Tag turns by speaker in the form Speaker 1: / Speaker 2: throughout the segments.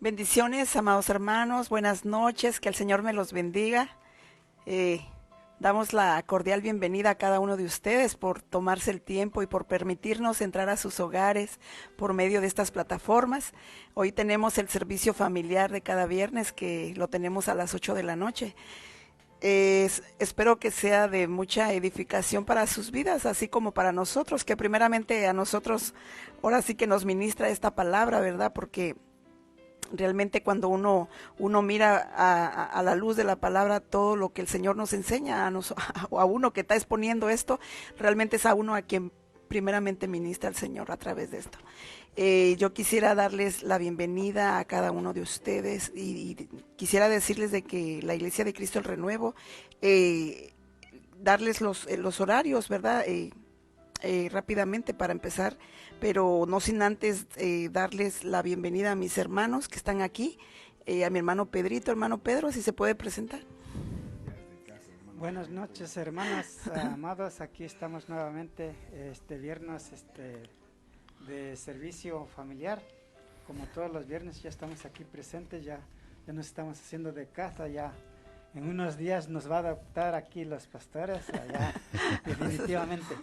Speaker 1: Bendiciones, amados hermanos, buenas noches, que el Señor me los bendiga. Eh, Damos la cordial bienvenida a cada uno de ustedes por tomarse el tiempo y por permitirnos entrar a sus hogares por medio de estas plataformas. Hoy tenemos el servicio familiar de cada viernes, que lo tenemos a las 8 de la noche. Espero que sea de mucha edificación para sus vidas, así como para nosotros, que primeramente a nosotros ahora sí que nos ministra esta palabra, ¿verdad? Porque realmente cuando uno mira a la luz de la palabra todo lo que el Señor nos enseña a uno que está exponiendo esto, realmente es a uno a quien primeramente ministra el Señor a través de esto. Yo quisiera darles la bienvenida a cada uno de ustedes y quisiera decirles de que la Iglesia de Cristo el Renuevo, darles los horarios, ¿verdad? Rápidamente para empezar, pero no sin antes darles la bienvenida a mis hermanos que están aquí, a mi hermano Pedrito. Hermano Pedro, si se puede presentar.
Speaker 2: Buenas noches, hermanas amadas. Aquí estamos nuevamente este viernes de servicio familiar. Como todos los viernes ya estamos aquí presentes, ya nos estamos haciendo de casa, ya en unos días nos va a adoptar aquí los pastores, allá, definitivamente.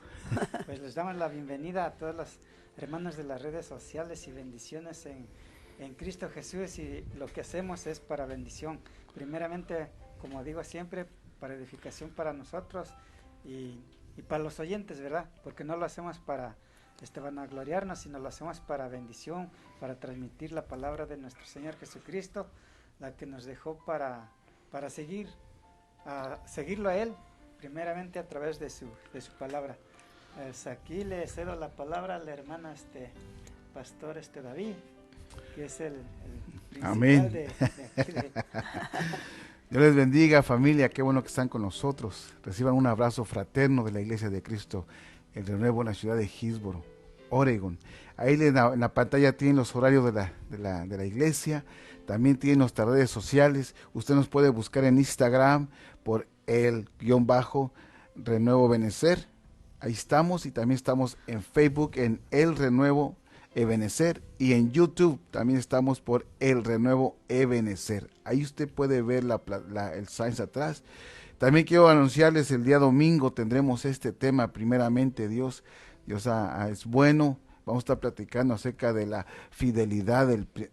Speaker 2: Pues les damos la bienvenida a todos los hermanos de las redes sociales y bendiciones en Cristo Jesús, y lo que hacemos es para bendición. Primeramente, como digo siempre, para edificación para nosotros y para los oyentes, ¿verdad? Porque no lo hacemos para vanagloriarnos, sino lo hacemos para bendición, para transmitir la palabra de nuestro Señor Jesucristo, la que nos dejó para seguirlo a Él, primeramente a través de su palabra. Aquí le cedo la palabra a la hermana pastor David, que es el principal.
Speaker 3: Amén.
Speaker 2: de
Speaker 3: Dios les bendiga, familia, qué bueno que están con nosotros. Reciban un abrazo fraterno de la Iglesia de Cristo, el Renuevo en la ciudad de Hillsboro, Oregon. Ahí en la pantalla tienen los horarios de la iglesia, también tienen nuestras redes sociales. Usted nos puede buscar en Instagram por el_Renuevo Ebenecer. Ahí estamos, y también estamos en Facebook en El Renuevo Ebenecer, y en YouTube también estamos por El Renuevo Ebenecer. Ahí usted puede ver el sign atrás. También quiero anunciarles, el día domingo tendremos este tema, primeramente Dios es bueno. Vamos a estar platicando acerca de la fidelidad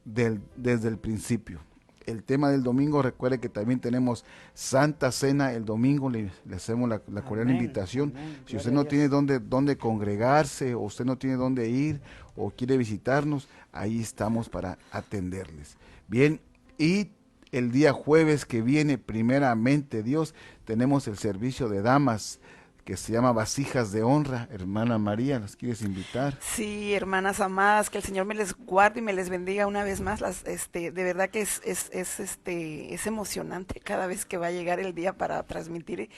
Speaker 3: desde el principio. El tema del domingo, recuerde que también tenemos Santa Cena el domingo, le hacemos la cordial invitación.
Speaker 2: Amén.
Speaker 3: Si usted no tiene dónde congregarse, o usted no tiene dónde ir, o quiere visitarnos, ahí estamos para atenderles. Bien, y el día jueves que viene, primeramente Dios, tenemos el servicio de damas, que se llama Vasijas de Honra. Hermana María, ¿las quieres invitar?
Speaker 1: Sí, hermanas amadas, que el Señor me les guarde y me les bendiga una vez más. De verdad que es emocionante cada vez que va a llegar el día para transmitir,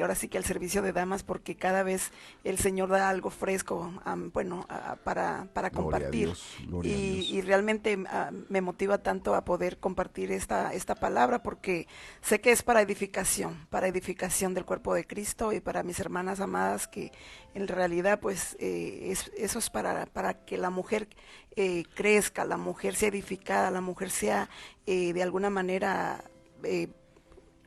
Speaker 1: ahora sí que el servicio de damas, porque cada vez el Señor da algo fresco, para compartir. Y realmente me motiva tanto a poder compartir esta palabra, porque sé que es para edificación del cuerpo de Cristo, y para mis hermanas amadas, que en realidad pues eso es para que la mujer crezca, la mujer sea edificada, la mujer sea de alguna manera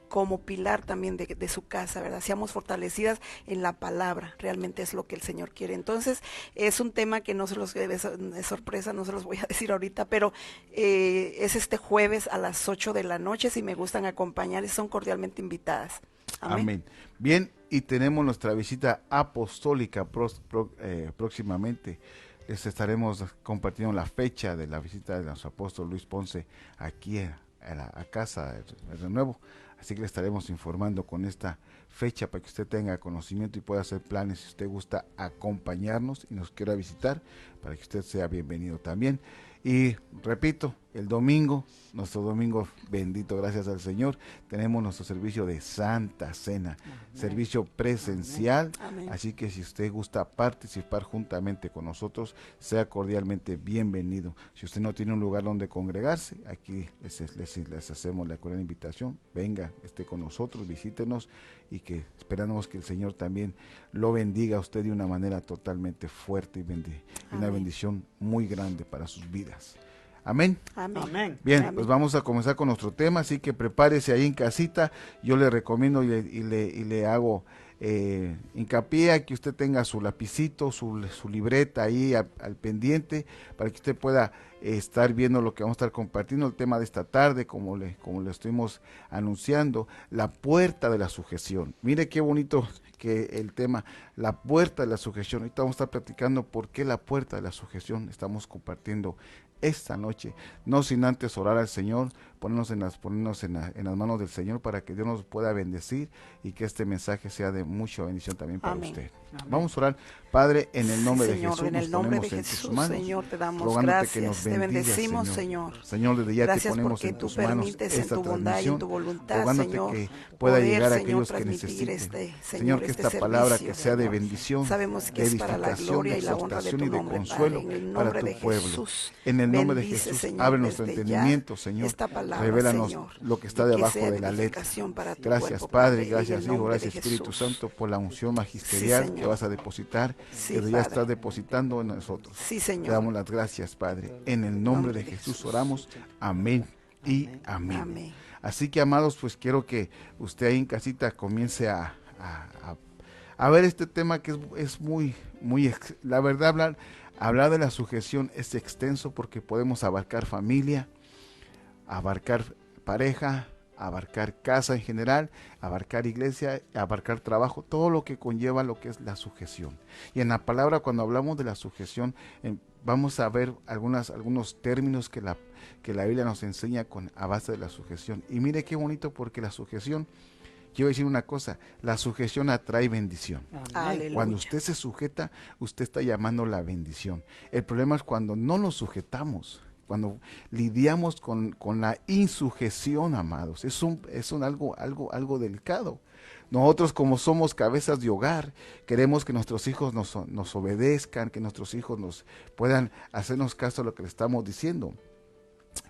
Speaker 1: como pilar también de su casa, ¿verdad? Seamos fortalecidas en la palabra, realmente es lo que el Señor quiere. Entonces, es un tema que no se los es sorpresa, no se los voy a decir ahorita, pero es este jueves a las 8 de la noche. Si me gustan acompañar, son cordialmente invitadas. Amén.
Speaker 3: Amén. Bien, y tenemos nuestra visita apostólica próximamente. Les estaremos compartiendo la fecha de la visita de nuestro apóstol Luis Ponce aquí a casa del Renuevo. Así que le estaremos informando con esta fecha para que usted tenga conocimiento y pueda hacer planes si usted gusta acompañarnos y nos quiera visitar, para que usted sea bienvenido también. Y repito, el domingo, nuestro domingo bendito, gracias al Señor, tenemos nuestro servicio de Santa Cena, servicio presencial.
Speaker 1: Amén.
Speaker 3: Así que si usted gusta participar juntamente con nosotros, sea cordialmente bienvenido. Si usted no tiene un lugar donde congregarse, aquí les hacemos la cordial invitación. Venga, esté con nosotros, visítenos, y que esperamos que el Señor también lo bendiga a usted de una manera totalmente fuerte y una bendición muy grande para sus vidas. Amén.
Speaker 1: Amén.
Speaker 2: Amén.
Speaker 3: Bien,
Speaker 1: Amén.
Speaker 3: pues vamos a comenzar con nuestro tema, así que prepárese ahí en casita. Yo le recomiendo y le hago hincapié a que usted tenga su lapicito, su libreta ahí al pendiente, para que usted pueda estar viendo lo que vamos a estar compartiendo. El tema de esta tarde, como le estuvimos anunciando, la puerta de la sujeción. Mire qué bonito que el tema, la puerta de la sujeción. Ahorita vamos a estar platicando por qué la puerta de la sujeción estamos compartiendo esta noche, no sin antes orar al Señor, ponernos en las manos del Señor para que Dios nos pueda bendecir y que este mensaje sea de mucha bendición también para
Speaker 1: Amén.
Speaker 3: usted.
Speaker 2: Amén.
Speaker 3: Vamos a orar. Padre, en el nombre
Speaker 1: Sí,
Speaker 3: de
Speaker 1: Señor,
Speaker 3: Jesús
Speaker 1: en
Speaker 3: nos
Speaker 1: el nombre de
Speaker 3: ponemos en tus
Speaker 1: Jesús,
Speaker 3: manos,
Speaker 1: Señor, te damos
Speaker 3: rogándote que nos
Speaker 1: gracias, te
Speaker 3: bendigas,
Speaker 1: bendecimos,
Speaker 3: Señor.
Speaker 1: Señor.
Speaker 3: Señor, desde ya te
Speaker 1: Gracias
Speaker 3: ponemos
Speaker 1: porque
Speaker 3: en
Speaker 1: tú
Speaker 3: tus manos
Speaker 1: permites en
Speaker 3: esta
Speaker 1: tu bondad y en
Speaker 3: transmisión,
Speaker 1: tu voluntad,
Speaker 3: rogándote
Speaker 1: Señor,
Speaker 3: que pueda
Speaker 1: poder,
Speaker 3: llegar a
Speaker 1: Señor,
Speaker 3: aquellos que
Speaker 1: transmitir
Speaker 3: necesiten.
Speaker 1: este,
Speaker 3: Señor, que
Speaker 1: este
Speaker 3: esta palabra
Speaker 1: servicio,
Speaker 3: que sea de
Speaker 1: Señor.
Speaker 3: bendición,
Speaker 1: Sabemos que
Speaker 3: de
Speaker 1: es para la
Speaker 3: edificación,
Speaker 1: gloria
Speaker 3: de
Speaker 1: y la honra de
Speaker 3: exhortación
Speaker 1: tu
Speaker 3: y de
Speaker 1: nombre,
Speaker 3: consuelo
Speaker 1: Padre, en el
Speaker 3: para
Speaker 1: nombre
Speaker 3: tu
Speaker 1: de
Speaker 3: pueblo.
Speaker 1: Jesús.
Speaker 3: En el nombre de
Speaker 1: Bendice,
Speaker 3: Jesús,
Speaker 1: Señor,
Speaker 3: abre nuestro
Speaker 1: desde
Speaker 3: entendimiento,
Speaker 1: ya
Speaker 3: Señor.
Speaker 1: esta palabra,
Speaker 3: Revélanos
Speaker 1: Señor,
Speaker 3: lo que está
Speaker 1: y que
Speaker 3: debajo
Speaker 1: sea
Speaker 3: de la letra.
Speaker 1: edificación para tu
Speaker 3: Gracias,
Speaker 1: cuerpo,
Speaker 3: Padre,
Speaker 1: en
Speaker 3: gracias,
Speaker 1: el
Speaker 3: Hijo,
Speaker 1: nombre
Speaker 3: gracias,
Speaker 1: de
Speaker 3: Espíritu
Speaker 1: Jesús.
Speaker 3: Santo, por la unción magisterial que
Speaker 1: Señor.
Speaker 3: vas a depositar,
Speaker 1: Sí,
Speaker 3: que ya
Speaker 1: Padre.
Speaker 3: estás depositando en nosotros.
Speaker 1: Sí,
Speaker 3: Te
Speaker 1: Señor.
Speaker 3: damos las gracias, Padre. En el nombre de Jesús oramos. Amén y amén.
Speaker 1: Amén.
Speaker 3: Así que, amados, pues quiero que usted ahí en casita comience a ver este tema que es muy, la verdad, hablar de la sujeción es extenso porque podemos abarcar familia, abarcar pareja, abarcar casa en general, abarcar iglesia, abarcar trabajo, todo lo que conlleva lo que es la sujeción. Y en la palabra, cuando hablamos de la sujeción, vamos a ver algunos términos que la Biblia nos enseña a base de la sujeción. Y mire qué bonito, porque la sujeción, quiero decir una cosa, la sujeción atrae bendición.
Speaker 2: Amén.
Speaker 1: Aleluya.
Speaker 3: Cuando usted se sujeta, usted está llamando la bendición. El problema es cuando no nos sujetamos, cuando lidiamos con la insujeción, amados. Es algo delicado. Nosotros, como somos cabezas de hogar, queremos que nuestros hijos nos obedezcan, que nuestros hijos nos puedan hacernos caso a lo que le estamos diciendo.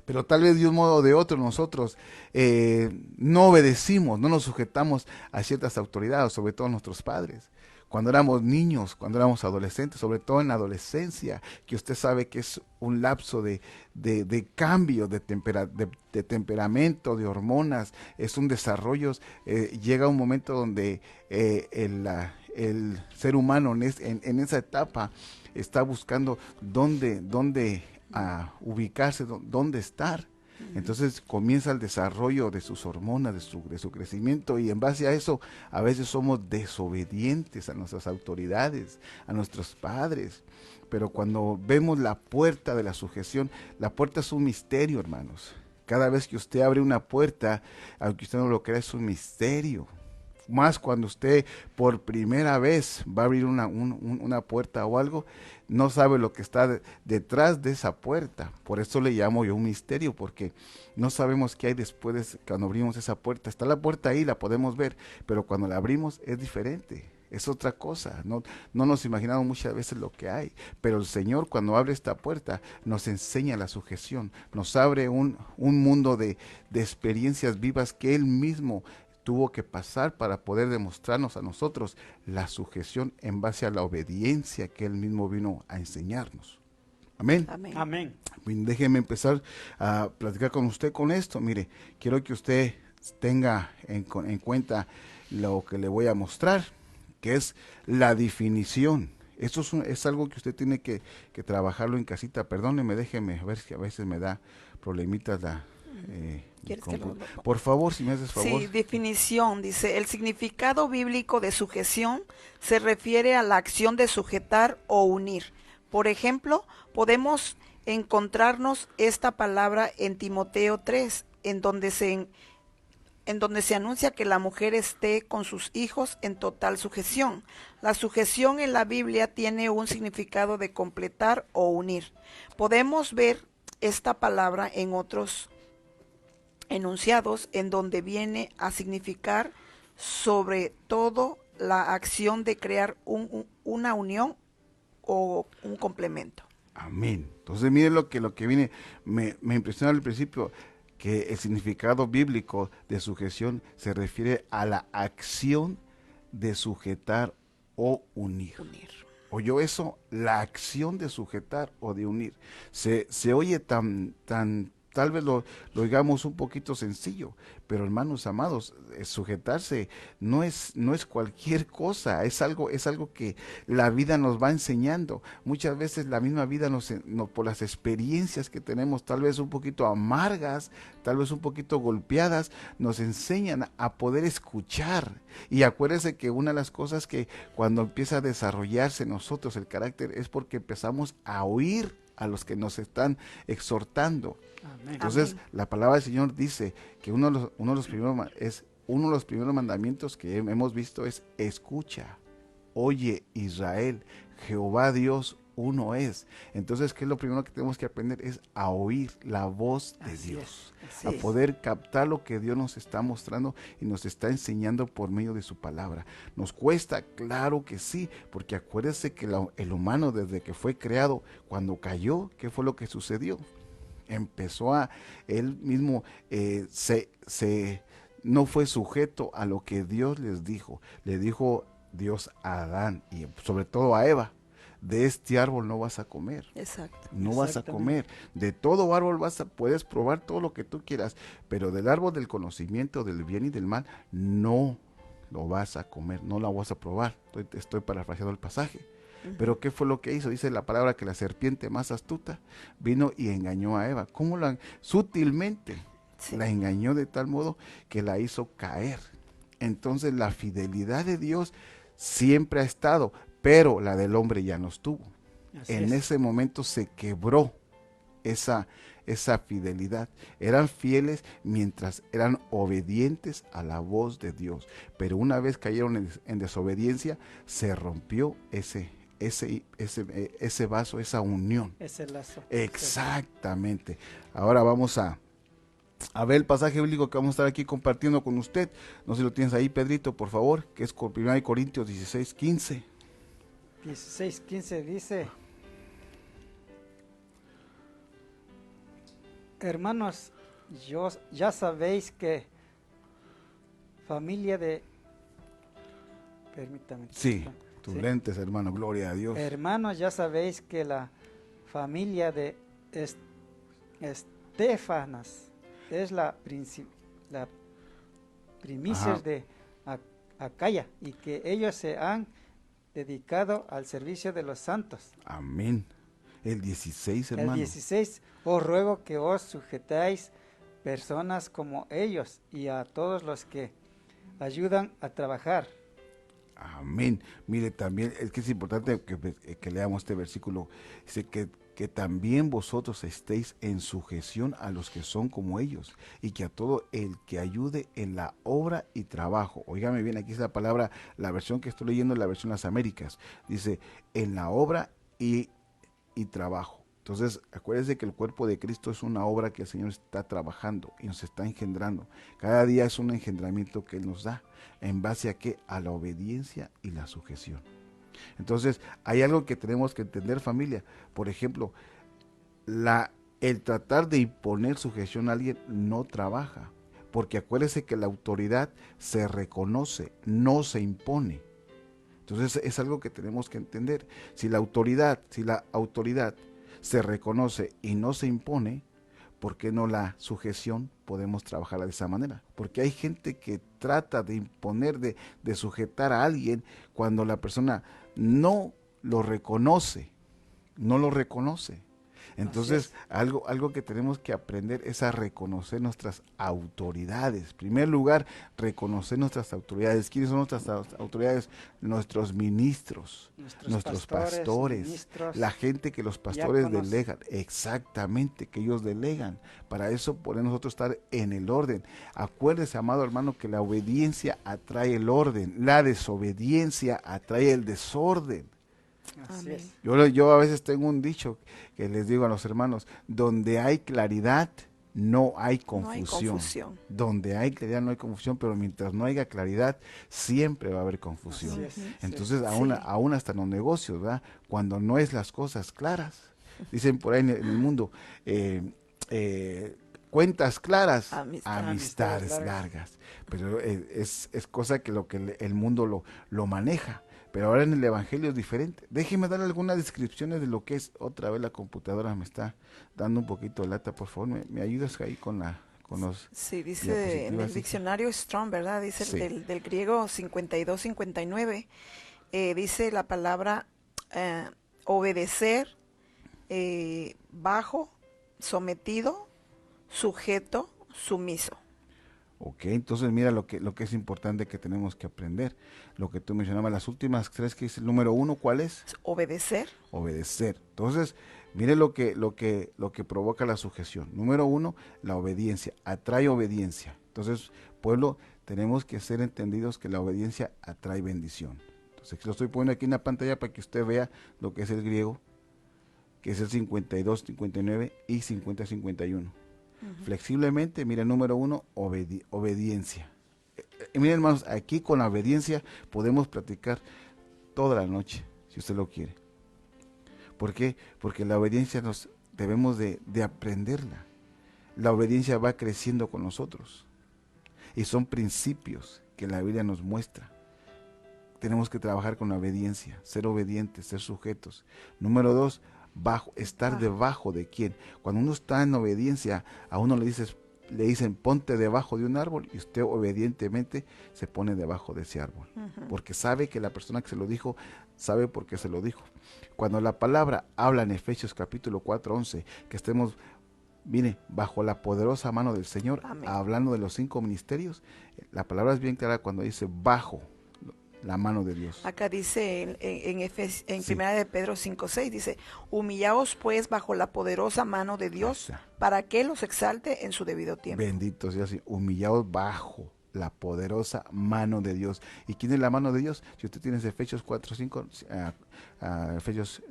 Speaker 3: Pero tal vez de un modo o de otro nosotros no obedecimos, no nos sujetamos a ciertas autoridades, sobre todo nuestros padres. Cuando éramos niños, cuando éramos adolescentes, sobre todo en la adolescencia, que usted sabe que es un lapso de cambio de temperamento, de hormonas, es un desarrollo, llega un momento donde el ser humano en esa etapa está buscando dónde ubicarse, dónde estar. Entonces comienza el desarrollo de sus hormonas, de su crecimiento, y en base a eso a veces somos desobedientes a nuestras autoridades, a nuestros padres. Pero cuando vemos la puerta de la sujeción, la puerta es un misterio, hermanos. Cada vez que usted abre una puerta, aunque usted no lo crea, es un misterio. Más cuando usted por primera vez va a abrir una puerta o algo, no sabe lo que está detrás de esa puerta. Por eso le llamo yo un misterio, porque no sabemos qué hay después cuando abrimos esa puerta. Está la puerta ahí, la podemos ver, pero cuando la abrimos es diferente, es otra cosa. No nos imaginamos muchas veces lo que hay, pero el Señor, cuando abre esta puerta, nos enseña la sujeción, nos abre un mundo de experiencias vivas que Él mismo tuvo que pasar para poder demostrarnos a nosotros la sujeción en base a la obediencia que Él mismo vino a enseñarnos. Amén.
Speaker 1: Amén.
Speaker 2: Amén.
Speaker 3: Déjeme empezar a platicar con usted con esto. Mire, quiero que usted tenga en cuenta lo que le voy a mostrar, que es la definición. Esto es algo que usted tiene que trabajarlo en casita. Perdóneme, déjeme, a ver si a veces me da problemitas
Speaker 1: ¿Quieres que lo-
Speaker 3: Por favor, si me haces favor.
Speaker 1: Sí, definición, dice, el significado bíblico de sujeción se refiere a la acción de sujetar o unir. Por ejemplo, podemos encontrarnos esta palabra en Timoteo 3, en donde se anuncia que la mujer esté con sus hijos en total sujeción. La sujeción en la Biblia tiene un significado de completar o unir. Podemos ver esta palabra en otros enunciados en donde viene a significar sobre todo la acción de crear una unión o un complemento.
Speaker 3: Amén. Entonces miren lo que viene, me impresionó al principio, que el significado bíblico de sujeción se refiere a la acción de sujetar o unir. ¿Oyó eso? La acción de sujetar o de unir. Se oye tal vez lo digamos un poquito sencillo, pero hermanos amados, sujetarse no es cualquier cosa, es algo que la vida nos va enseñando. Muchas veces la misma vida por las experiencias que tenemos, tal vez un poquito amargas, tal vez un poquito golpeadas, nos enseñan a poder escuchar. Y acuérdense que una de las cosas que cuando empieza a desarrollarse en nosotros el carácter es porque empezamos a oír a los que nos están exhortando.
Speaker 2: Amén.
Speaker 3: Entonces,
Speaker 1: Amén.
Speaker 3: la palabra del Señor dice que uno de los primeros mandamientos que hemos visto es: escucha, oye Israel, Jehová Dios uno es. Entonces, ¿qué es lo primero que tenemos que aprender? Es a oír la voz de
Speaker 2: Así
Speaker 3: Dios,
Speaker 2: es,
Speaker 3: a
Speaker 2: así es.
Speaker 3: poder captar lo que Dios nos está mostrando y nos está enseñando por medio de su palabra. ¿Nos cuesta? Claro que sí, porque acuérdense que el humano, desde que fue creado, cuando cayó, ¿qué fue lo que sucedió? Empezó él mismo no fue sujeto a lo que Dios les dijo. Le dijo Dios a Adán y sobre todo a Eva: de este árbol no vas a comer,
Speaker 1: Exacto.
Speaker 3: no vas a
Speaker 2: Exactamente.
Speaker 3: comer, de todo árbol puedes probar todo lo que tú quieras, pero del árbol del conocimiento del bien y del mal no lo vas a comer, no lo vas a probar. Estoy parafraseando el pasaje. Pero ¿qué fue lo que hizo? Dice la palabra que la serpiente más astuta vino y engañó a Eva. ¿Cómo sutilmente
Speaker 1: Sí.
Speaker 3: la engañó de tal modo que la hizo caer? Entonces la fidelidad de Dios siempre ha estado, pero la del hombre ya no estuvo.
Speaker 2: Así
Speaker 3: En
Speaker 2: es.
Speaker 3: ese momento se quebró esa fidelidad. Eran fieles mientras eran obedientes a la voz de Dios, pero una vez cayeron en desobediencia, se rompió ese vaso, esa unión.
Speaker 2: Ese lazo.
Speaker 3: Exactamente. Ahora vamos a ver el pasaje bíblico que vamos a estar aquí compartiendo con usted. No sé si lo tienes ahí, Pedrito, por favor, que es 1 Corintios 16:15.
Speaker 2: 16:15 dice: hermanos, ya sabéis que familia de... Permítame.
Speaker 3: Sí, tus
Speaker 2: Sí.
Speaker 3: lentes, hermano, gloria a Dios.
Speaker 2: Hermanos, ya sabéis que la familia de Estefanas es la primicia
Speaker 3: Ajá.
Speaker 2: de Acaya, y que ellos se han dedicado al servicio de los santos.
Speaker 3: Amén. El 16,
Speaker 2: El
Speaker 3: hermano.
Speaker 2: 16, os ruego que os sujetáis personas como ellos y a todos los que ayudan a trabajar.
Speaker 3: Amén. Mire, también es que es importante que leamos este versículo. Dice que también vosotros estéis en sujeción a los que son como ellos, y que a todo el que ayude en la obra y trabajo. Óigame bien, aquí es la palabra, la versión que estoy leyendo es la versión Las Américas. Dice, en la obra y trabajo. Entonces, acuérdense que el cuerpo de Cristo es una obra que el Señor está trabajando y nos está engendrando. Cada día es un engendramiento que Él nos da. ¿En base a qué? A la obediencia y la sujeción. Entonces, hay algo que tenemos que entender, familia. Por ejemplo, el tratar de imponer sujeción a alguien no trabaja. Porque acuérdense que la autoridad se reconoce, no se impone. Entonces, es algo que tenemos que entender. Si la autoridad se reconoce y no se impone, ¿por qué no la sujeción podemos trabajarla de esa manera? Porque hay gente que trata de imponer, de sujetar a alguien cuando la persona no lo reconoce, no lo reconoce. Entonces, algo que tenemos que aprender es a reconocer nuestras autoridades. En primer lugar, reconocer nuestras autoridades. ¿Quiénes son nuestras autoridades? Nuestros ministros, nuestros pastores,
Speaker 2: ministros,
Speaker 3: la gente que los pastores
Speaker 2: diáconos.
Speaker 3: delegan. Exactamente, que ellos delegan. Para eso podemos nosotros estar en el orden. Acuérdese, amado hermano, que la obediencia atrae el orden. La desobediencia atrae el desorden.
Speaker 2: Así
Speaker 1: Amén.
Speaker 2: es.
Speaker 3: Yo a veces tengo un dicho que les digo a los hermanos: donde hay claridad, no hay
Speaker 1: No hay
Speaker 3: confusión.
Speaker 1: confusión.
Speaker 3: Donde hay claridad, no hay confusión, pero mientras no haya claridad, siempre va a haber confusión.
Speaker 2: Así es.
Speaker 1: Ujú.
Speaker 3: Entonces,
Speaker 1: Sí.
Speaker 3: aún hasta en los negocios, ¿verdad? Cuando no es las cosas claras, dicen por ahí en el mundo, cuentas claras, amistades largas. Pero es cosa que el mundo lo maneja. Pero ahora en el Evangelio es diferente. Déjeme dar algunas descripciones de lo que es. Otra vez la computadora me está dando un poquito de lata, por favor. ¿Me ayudas ahí con los
Speaker 1: Sí, dice en
Speaker 3: diapositivas,
Speaker 1: el
Speaker 3: hija?
Speaker 1: diccionario Strong, ¿verdad? Dice
Speaker 3: Sí.
Speaker 1: del griego 52-59, dice la palabra obedecer, bajo, sometido, sujeto, sumiso.
Speaker 3: Ok, entonces mira lo que es importante que tenemos que aprender. Lo que tú mencionabas, las últimas tres que dice el número uno, ¿cuál es?
Speaker 1: Obedecer.
Speaker 3: Obedecer. Entonces, mire lo que provoca la sujeción. Número uno, la obediencia. Atrae obediencia. Entonces, pueblo, tenemos que ser entendidos que la obediencia atrae bendición. Entonces, lo estoy poniendo aquí en la pantalla para que usted vea lo que es el griego, que es el 52, 59 y 50, 51. Flexiblemente, mira, número uno, obediencia. Miren, hermanos, aquí con la obediencia podemos platicar toda la noche, si usted lo quiere. ¿Por qué? Porque la obediencia nos debemos de aprenderla. La obediencia va creciendo con nosotros. Y son principios que la Biblia nos muestra. Tenemos que trabajar con la obediencia, ser obedientes, ser sujetos. Número dos, estar debajo de quién. Cuando uno está en obediencia, a uno le dicen ponte debajo de un árbol y usted obedientemente se pone debajo de ese árbol. Porque sabe que la persona que se lo dijo, sabe por qué se lo dijo. Cuando la palabra habla en Efesios capítulo 4, 11, que estemos, mire, bajo la poderosa mano del Señor,
Speaker 1: Amén.
Speaker 3: hablando de los 5 ministerios, la palabra es bien clara cuando dice bajo la mano de Dios.
Speaker 1: Acá dice en
Speaker 3: Sí.
Speaker 1: Primera de Pedro 5:6, dice, humillaos pues bajo la poderosa mano de Dios para que los exalte en su debido tiempo.
Speaker 3: Bendito sea así, humillados bajo la poderosa mano de Dios. ¿Y quién es la mano de Dios? Si usted tiene Efesios 4:5, Efesios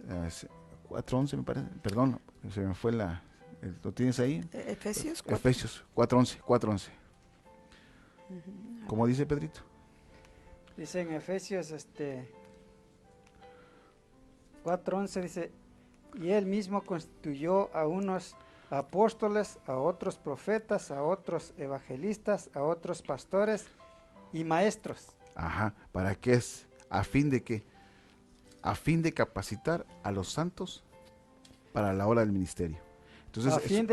Speaker 3: 4:11 me parece, perdón, se me fue ¿lo tienes ahí?
Speaker 1: Efesios 4.
Speaker 3: Efesios 4:11. ¿Cómo dice Pedrito?
Speaker 2: Dice en Efesios 4:11, dice, y él mismo constituyó a unos apóstoles, a otros profetas, a otros evangelistas, a otros pastores y maestros.
Speaker 3: Ajá, ¿para qué es? ¿A fin de qué? A fin de capacitar a los santos para la obra del ministerio. Entonces,
Speaker 2: A fin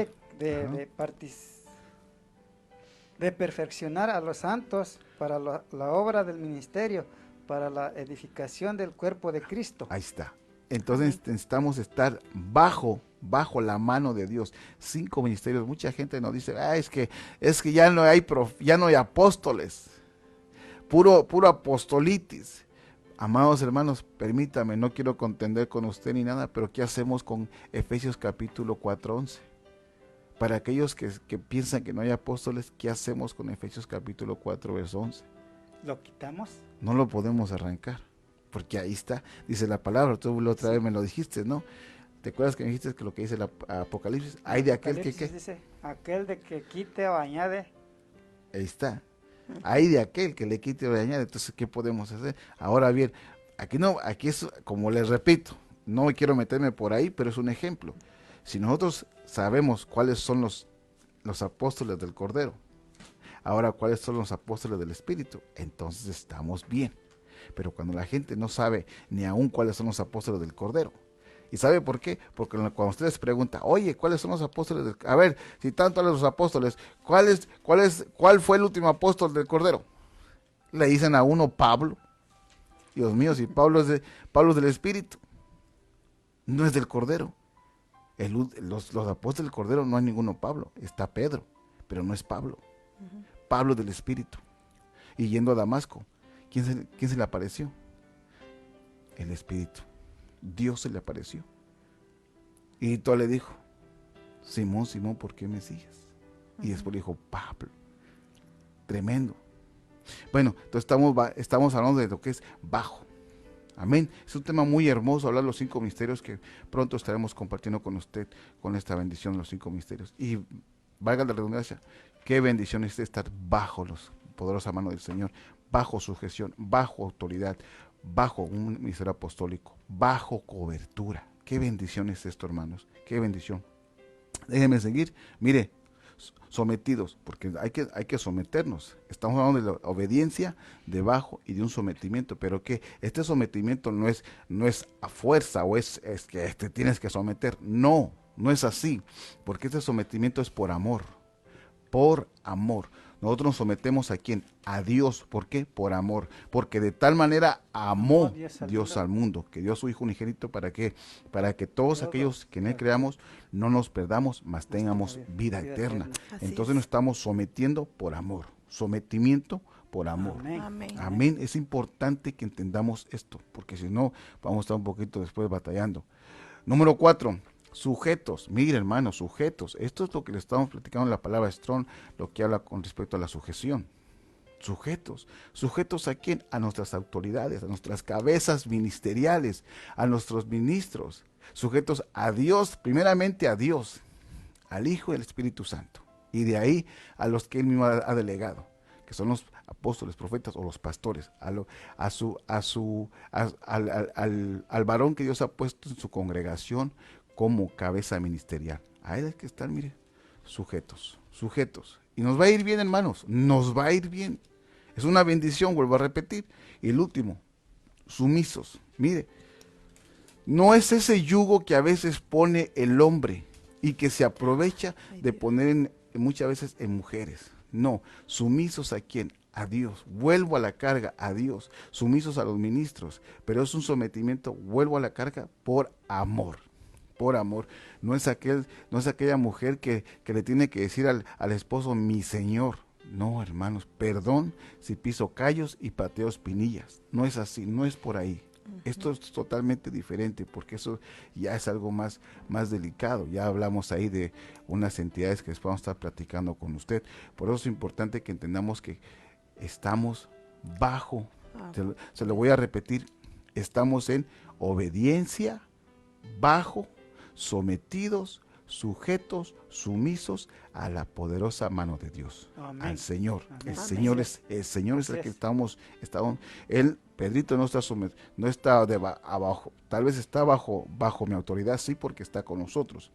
Speaker 2: de perfeccionar a los santos para la obra del ministerio, para la edificación del cuerpo de Cristo.
Speaker 3: ahí está. Entonces necesitamos estar bajo la mano de Dios. 5 ministerios. Mucha gente nos dice, es que ya no hay apóstoles. Puro apostolitis. Amados hermanos, permítame, no quiero contender con usted ni nada, pero ¿qué hacemos con Efesios capítulo 4:11? Para aquellos que piensan que no hay apóstoles, ¿qué hacemos con Efesios capítulo 4, verso 11?
Speaker 2: ¿Lo quitamos?
Speaker 3: No lo podemos arrancar, porque ahí está, dice la palabra, tú la otra vez me lo dijiste, ¿no? ¿Te acuerdas que me dijiste que lo que dice el Apocalipsis? Hay de aquel que
Speaker 2: dice, aquel de que quite o añade.
Speaker 3: Ahí está. Hay de aquel que le quite o le añade. Entonces, ¿qué podemos hacer? Ahora bien, aquí es, como les repito, no quiero meterme por ahí, pero es un ejemplo. Si nosotros sabemos cuáles son los apóstoles del Cordero, ahora cuáles son los apóstoles del Espíritu, entonces estamos bien. Pero cuando la gente no sabe ni aún cuáles son los apóstoles del Cordero, ¿y sabe por qué? Porque cuando ustedes preguntan, oye, ¿cuáles son los apóstoles del Cordero? A ver, si tanto hablan los apóstoles, ¿cuál fue el último apóstol del Cordero? Le dicen a uno Pablo. Dios mío, si Pablo es del Espíritu, no es del Cordero. Los apóstoles del Cordero no hay ninguno Pablo, está Pedro, pero no es Pablo. Pablo es del Espíritu. Y yendo a Damasco, ¿quién se le apareció? El Espíritu. Dios se le apareció. Y todo le dijo, Simón, Simón, ¿por qué me sigues? Y después le dijo, Pablo. Tremendo. Bueno, entonces estamos hablando de lo que es bajo. Amén. Es un tema muy hermoso hablar de los 5 misterios que pronto estaremos compartiendo con usted con esta bendición de los 5 misterios. Y valga la redundancia, qué bendición es estar bajo la poderosa mano del Señor, bajo sujeción, bajo autoridad, bajo un ministerio apostólico, bajo cobertura. Qué bendición es esto, hermanos. Qué bendición. Déjenme seguir. Mire, sometidos, porque hay que someternos. Estamos hablando de la obediencia debajo y de un sometimiento, pero que este sometimiento no es a fuerza o es que te tienes que someter. No, no es así, porque este sometimiento es por amor, por amor. Nosotros nos sometemos ¿a quién? A Dios. ¿Por qué? Por amor. Porque de tal manera amó Dios al mundo, que dio a su Hijo unigénito para que todos aquellos que en Él creamos no nos perdamos, mas tengamos vida eterna. Entonces nos estamos sometiendo por amor. Sometimiento por amor. Amén. Es importante que entendamos esto, porque si no, vamos a estar un poquito después batallando. Número 4. Sujetos, mire hermano, sujetos. Esto es lo que le estamos platicando en la palabra Strong, lo que habla con respecto a la sujeción. Sujetos. ¿Sujetos a quién? A nuestras autoridades, a nuestras cabezas ministeriales, a nuestros ministros. Sujetos a Dios, primeramente a Dios, al Hijo y al Espíritu Santo. Y de ahí a los que Él mismo ha delegado, que son los apóstoles, profetas o los pastores, al varón que Dios ha puesto en su congregación como cabeza ministerial. A él hay que estar, mire, sujetos. Y nos va a ir bien, hermanos, nos va a ir bien. Es una bendición, vuelvo a repetir. Y el último, sumisos. Mire, no es ese yugo que a veces pone el hombre y que se aprovecha de poner muchas veces en mujeres. No, sumisos ¿a quién? A Dios. Vuelvo a la carga, a Dios. Sumisos a los ministros. Pero es un sometimiento, vuelvo a la carga, por amor. Por amor. No es aquella mujer que le tiene que decir al esposo, mi señor. No, hermanos, perdón si piso callos y pateo espinillas. No es así, no es por ahí. Esto es totalmente diferente, porque eso ya es algo más delicado. Ya hablamos ahí de unas entidades que después vamos a estar platicando con usted. Por eso es importante que entendamos que estamos bajo, se lo voy a repetir, estamos en obediencia, bajo, sometidos, sujetos, sumisos a la poderosa mano de Dios. Amén. Al Señor. Amén. El Señor es el que estamos. Él, Pedrito, no está abajo, tal vez está bajo mi autoridad, sí, porque está con nosotros,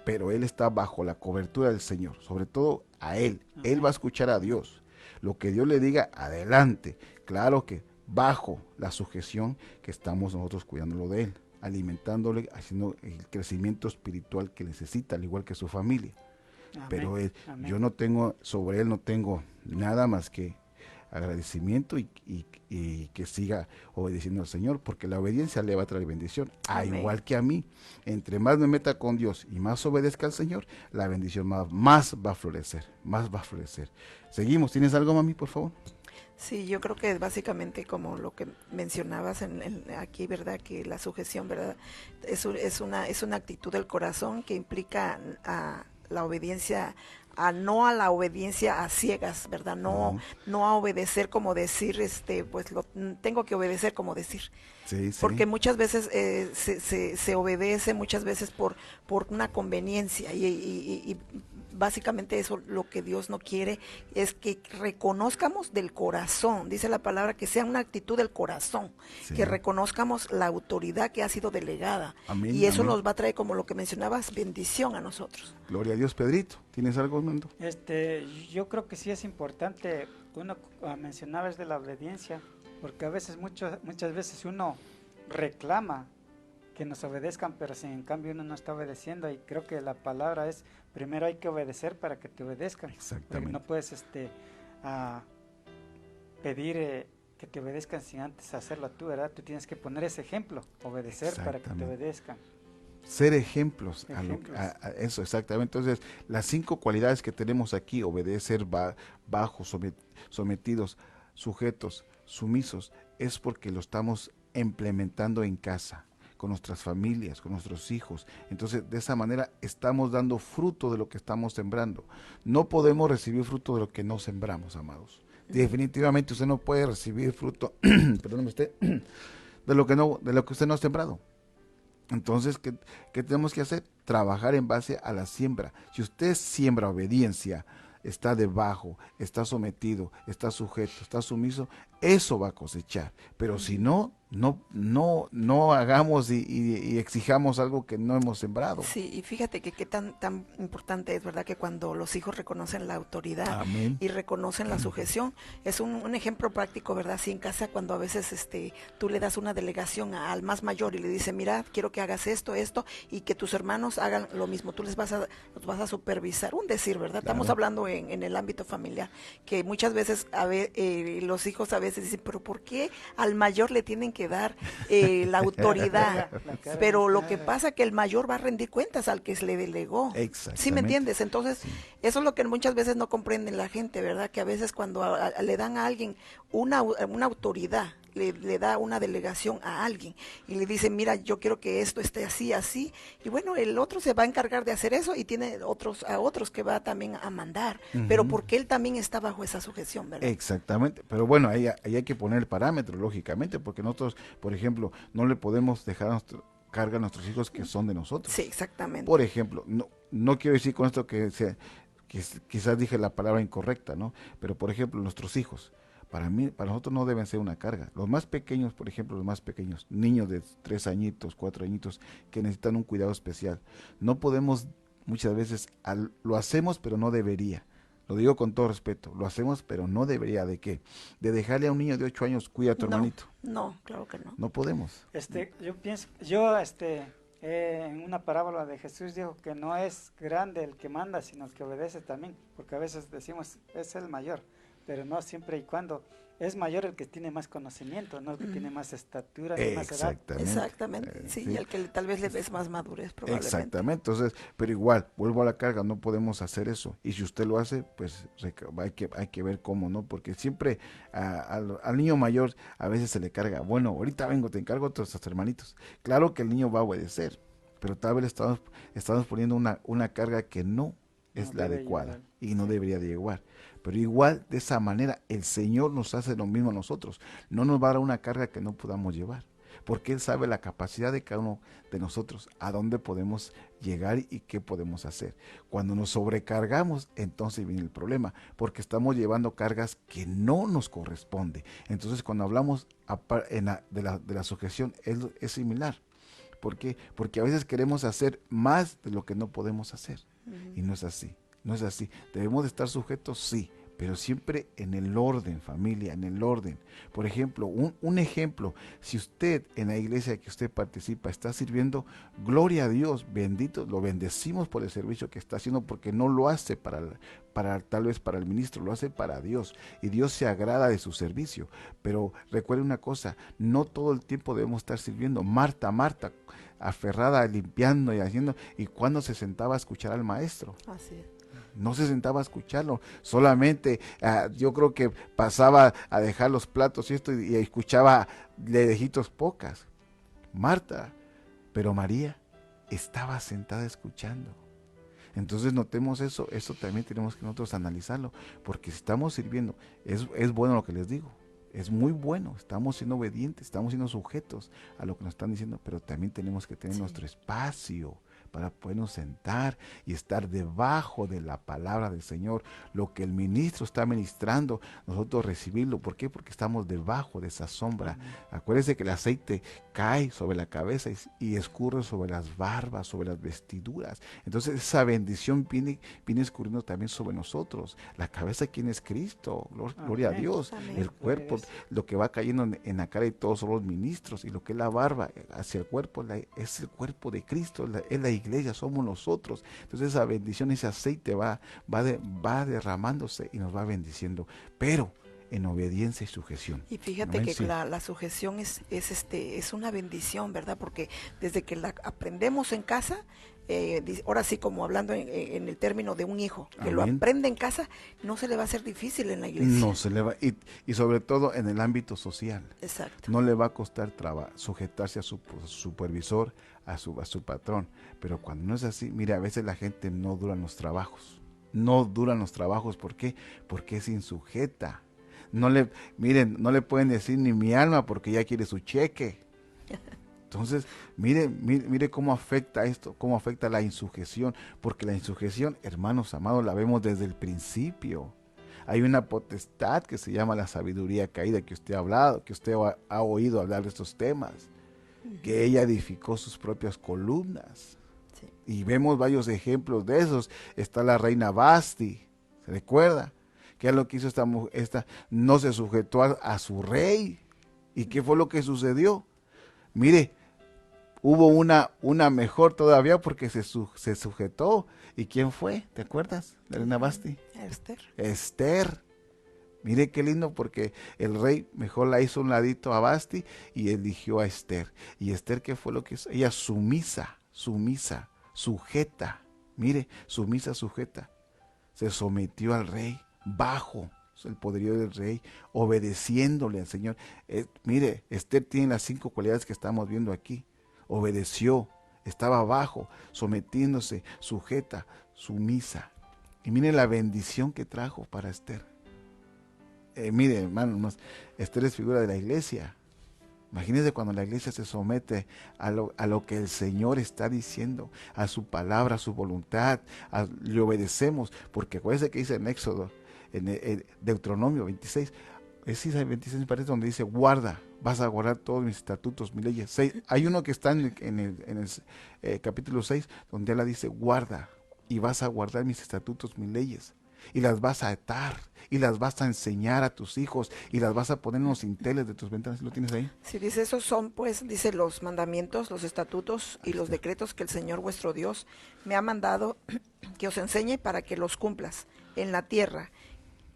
Speaker 3: pero Él está bajo la cobertura del Señor, sobre todo a Él. Amén. Él va a escuchar a Dios. Lo que Dios le diga, adelante. Claro que bajo la sujeción que estamos nosotros cuidándolo de Él, alimentándole, haciendo el crecimiento espiritual que necesita, al igual que su familia. Amén. Pero yo no tengo, sobre él no tengo nada más que agradecimiento y que siga obedeciendo al Señor, porque la obediencia le va a traer bendición. Amén. Igual que a mí, entre más me meta con Dios y más obedezca al Señor, la bendición más va a florecer, Seguimos, ¿tienes algo, mami, por favor?
Speaker 1: Sí, yo creo que básicamente como lo que mencionabas aquí, ¿verdad? Que la sujeción, ¿verdad? Es una actitud del corazón que implica a la obediencia, no a la obediencia a ciegas, ¿verdad? No a obedecer como decir, pues tengo que obedecer como decir. Sí. Porque muchas veces se obedece, muchas veces por una conveniencia y básicamente eso lo que Dios no quiere es que reconozcamos del corazón, dice la palabra, que sea una actitud del corazón, que reconozcamos la autoridad que ha sido delegada. Amén, y eso nos va a traer, como lo que mencionabas, bendición a nosotros.
Speaker 3: Gloria a Dios. Pedrito, ¿tienes algo, Armando?
Speaker 2: Yo creo que sí es importante, uno mencionaba es de la obediencia, porque a veces muchas veces uno reclama que nos obedezcan, pero si en cambio uno no está obedeciendo, y creo que la palabra es, primero hay que obedecer para que te obedezcan. Exactamente. Porque no puedes pedir que te obedezcan sin antes hacerlo tú, ¿verdad? Tú tienes que poner ese ejemplo, obedecer para que te obedezcan.
Speaker 3: Ser ejemplos. A eso, exactamente. Entonces, las 5 cualidades que tenemos aquí, obedecer, bajos, sometidos, sujetos, sumisos, es porque lo estamos implementando en casa, con nuestras familias, con nuestros hijos. Entonces, de esa manera estamos dando fruto de lo que estamos sembrando. No podemos recibir fruto de lo que no sembramos, amados. Definitivamente usted no puede recibir fruto, perdóneme usted, de lo que usted no ha sembrado. Entonces, ¿qué tenemos que hacer? Trabajar en base a la siembra. Si usted siembra obediencia, está debajo, está sometido, está sujeto, está sumiso, eso va a cosechar. Pero si no, no hagamos y exijamos algo que no hemos sembrado.
Speaker 1: Sí, y fíjate que qué tan importante es, ¿verdad? Que cuando los hijos reconocen la autoridad
Speaker 3: Amén.
Speaker 1: y reconocen la sujeción, es un ejemplo práctico, ¿verdad? Así en casa, cuando a veces tú le das una delegación al más mayor y le dices, mira, quiero que hagas esto, y que tus hermanos hagan lo mismo, tú los vas a supervisar, un decir, ¿verdad?
Speaker 3: Claro.
Speaker 1: Estamos hablando en el ámbito familiar, que muchas veces los hijos a veces dicen, pero ¿por qué al mayor le tienen que dar la autoridad? Pero lo que pasa es que el mayor va a rendir cuentas al que se le delegó.
Speaker 3: Exactamente.
Speaker 1: ¿Sí me entiendes? Entonces,
Speaker 3: Sí.
Speaker 1: eso es lo que muchas veces no comprenden la gente, ¿verdad? Que a veces cuando le dan a alguien una autoridad, le da una delegación a alguien y le dice, mira, yo quiero que esto esté así, así, y bueno, el otro se va a encargar de hacer eso y tiene a otros que va también a mandar, pero porque él también está bajo esa sujeción, ¿verdad?
Speaker 3: Exactamente, pero bueno, ahí hay que poner el parámetro, lógicamente, porque nosotros, por ejemplo, no le podemos dejar carga a nuestros hijos que son de nosotros.
Speaker 1: Sí, exactamente.
Speaker 3: Por ejemplo, no quiero decir con esto que quizás dije la palabra incorrecta, ¿no? Pero por ejemplo, nuestros hijos, para nosotros no deben ser una carga. Los más pequeños, por ejemplo, los más pequeños, niños de 3 añitos, 4 añitos, que necesitan un cuidado especial, no podemos, muchas veces, lo hacemos, pero no debería. Lo digo con todo respeto, lo hacemos, pero no debería. ¿De qué? De dejarle a un niño de 8 años, cuida a tu hermanito.
Speaker 1: No, claro que no.
Speaker 3: No podemos.
Speaker 2: Yo pienso, en una parábola de Jesús dijo que no es grande el que manda, sino el que obedece también, porque a veces decimos es el mayor, pero no siempre y cuando. Es mayor el que tiene más conocimiento, no el que tiene más estatura, ni más edad.
Speaker 1: Exactamente, sí,
Speaker 3: sí.
Speaker 1: y el que tal vez le ves más madurez probablemente.
Speaker 3: Exactamente, entonces, pero igual, vuelvo a la carga, no podemos hacer eso. Y si usted lo hace, pues hay que ver cómo, ¿no? Porque siempre al niño mayor a veces se le carga, bueno, ahorita vengo, te encargo a tus hermanitos. Claro que el niño va a obedecer, pero tal vez estamos poniendo una carga que no es la adecuada y no debería de llevar. Pero igual, de esa manera, el Señor nos hace lo mismo a nosotros. No nos va a dar una carga que no podamos llevar, porque Él sabe la capacidad de cada uno de nosotros, a dónde podemos llegar y qué podemos hacer. Cuando nos sobrecargamos, entonces viene el problema, porque estamos llevando cargas que no nos corresponde. Entonces, cuando hablamos de la sujeción, es similar. ¿Por qué? Porque a veces queremos hacer más de lo que no podemos hacer. Y no es así. No es así. Debemos de estar sujetos, sí, pero siempre en el orden, familia, en el orden. Por ejemplo, un ejemplo, si usted en la iglesia que usted participa está sirviendo, gloria a Dios, bendito, lo bendecimos por el servicio que está haciendo, porque no lo hace tal vez para el ministro, lo hace para Dios, y Dios se agrada de su servicio. Pero recuerde una cosa, no todo el tiempo debemos estar sirviendo. Marta, aferrada, limpiando y haciendo, y cuando se sentaba a escuchar al maestro.
Speaker 1: Así es.
Speaker 3: No se sentaba a escucharlo, solamente yo creo que pasaba a dejar los platos y escuchaba de lejitos pocas. Marta, pero María estaba sentada escuchando. Entonces notemos eso también tenemos que nosotros analizarlo, porque si estamos sirviendo, es bueno lo que les digo, es muy bueno, estamos siendo obedientes, estamos siendo sujetos a lo que nos están diciendo, pero también tenemos que tener nuestro espacio para podernos sentar y estar debajo de la palabra del Señor. Lo que el ministro está ministrando, nosotros recibirlo. ¿Por qué? Porque estamos debajo de esa sombra. Acuérdense que el aceite cae sobre la cabeza y escurre sobre las barbas, sobre las vestiduras. Entonces esa bendición viene escurriendo también sobre nosotros. La cabeza, ¿quién es Cristo? Gloria a Dios.
Speaker 1: Amén.
Speaker 3: El cuerpo, lo que va cayendo en la cara de todos son los ministros, y lo que es la barba hacia el cuerpo es el cuerpo de Cristo, es la iglesia, somos nosotros. Entonces esa bendición, ese aceite va derramándose y nos va bendiciendo, pero en obediencia y sujeción.
Speaker 1: Y fíjate
Speaker 3: Amén,
Speaker 1: que
Speaker 3: sí.
Speaker 1: la sujeción es una bendición, ¿verdad? Porque desde que la aprendemos en casa, ahora sí, como hablando en el término de un hijo, que lo
Speaker 3: Amén.
Speaker 1: aprende en casa, no se le va a hacer difícil en la iglesia.
Speaker 3: No se le va, y sobre todo en el ámbito social.
Speaker 1: Exacto.
Speaker 3: No le va a costar sujetarse a su supervisor, a su patrón. Pero cuando no es así, mire, a veces la gente no dura en los trabajos. No duran los trabajos. ¿Por qué? Porque es insujeta. No le pueden decir ni mi alma porque ya quiere su cheque. Entonces, mire cómo afecta esto, cómo afecta la insujeción. Porque la insujeción, hermanos amados, la vemos desde el principio. Hay una potestad que se llama la sabiduría caída, que usted ha hablado, que usted ha oído hablar de estos temas, que ella edificó sus propias columnas.
Speaker 1: Sí.
Speaker 3: Y vemos varios ejemplos de esos. Está la reina Basti, ¿se recuerda? ¿Qué es lo que hizo esta mujer? No se sujetó a su rey. ¿Y qué fue lo que sucedió? Mire, hubo una mejor todavía porque se sujetó. ¿Y quién fue? ¿Te acuerdas de Reina Basti?
Speaker 1: Esther.
Speaker 3: Esther. Mire qué lindo, porque el rey mejor la hizo un ladito a Basti y eligió a Esther. ¿Y Esther qué fue lo que hizo? Ella sumisa, sujeta. Mire, sujeta. Se sometió al rey, bajo el poderío del rey, obedeciéndole al Señor. Mire, Esther tiene las 5 cualidades que estamos viendo aquí. Obedeció, estaba abajo, sometiéndose, sujeta, sumisa. Y mire la bendición que trajo para Esther. Mire, hermanos, Esther es figura de la iglesia. Imagínense cuando la iglesia se somete a lo que el Señor está diciendo, a su palabra, a su voluntad, le obedecemos, porque acuérdense que dice en Éxodo, en Deuteronomio 26, es Isaías 26 me parece, donde dice, guarda, vas a guardar todos mis estatutos, mis leyes. Hay uno que está en el capítulo 6, donde él dice, guarda, y vas a guardar mis estatutos, mis leyes. Y las vas a atar, y las vas a enseñar a tus hijos, y las vas a poner en los dinteles de tus ventanas. ¿Lo tienes ahí?
Speaker 1: Sí, dice, esos son, pues, dice, los mandamientos, los estatutos y los decretos que el Señor vuestro Dios me ha mandado que os enseñe para que los cumplas en la tierra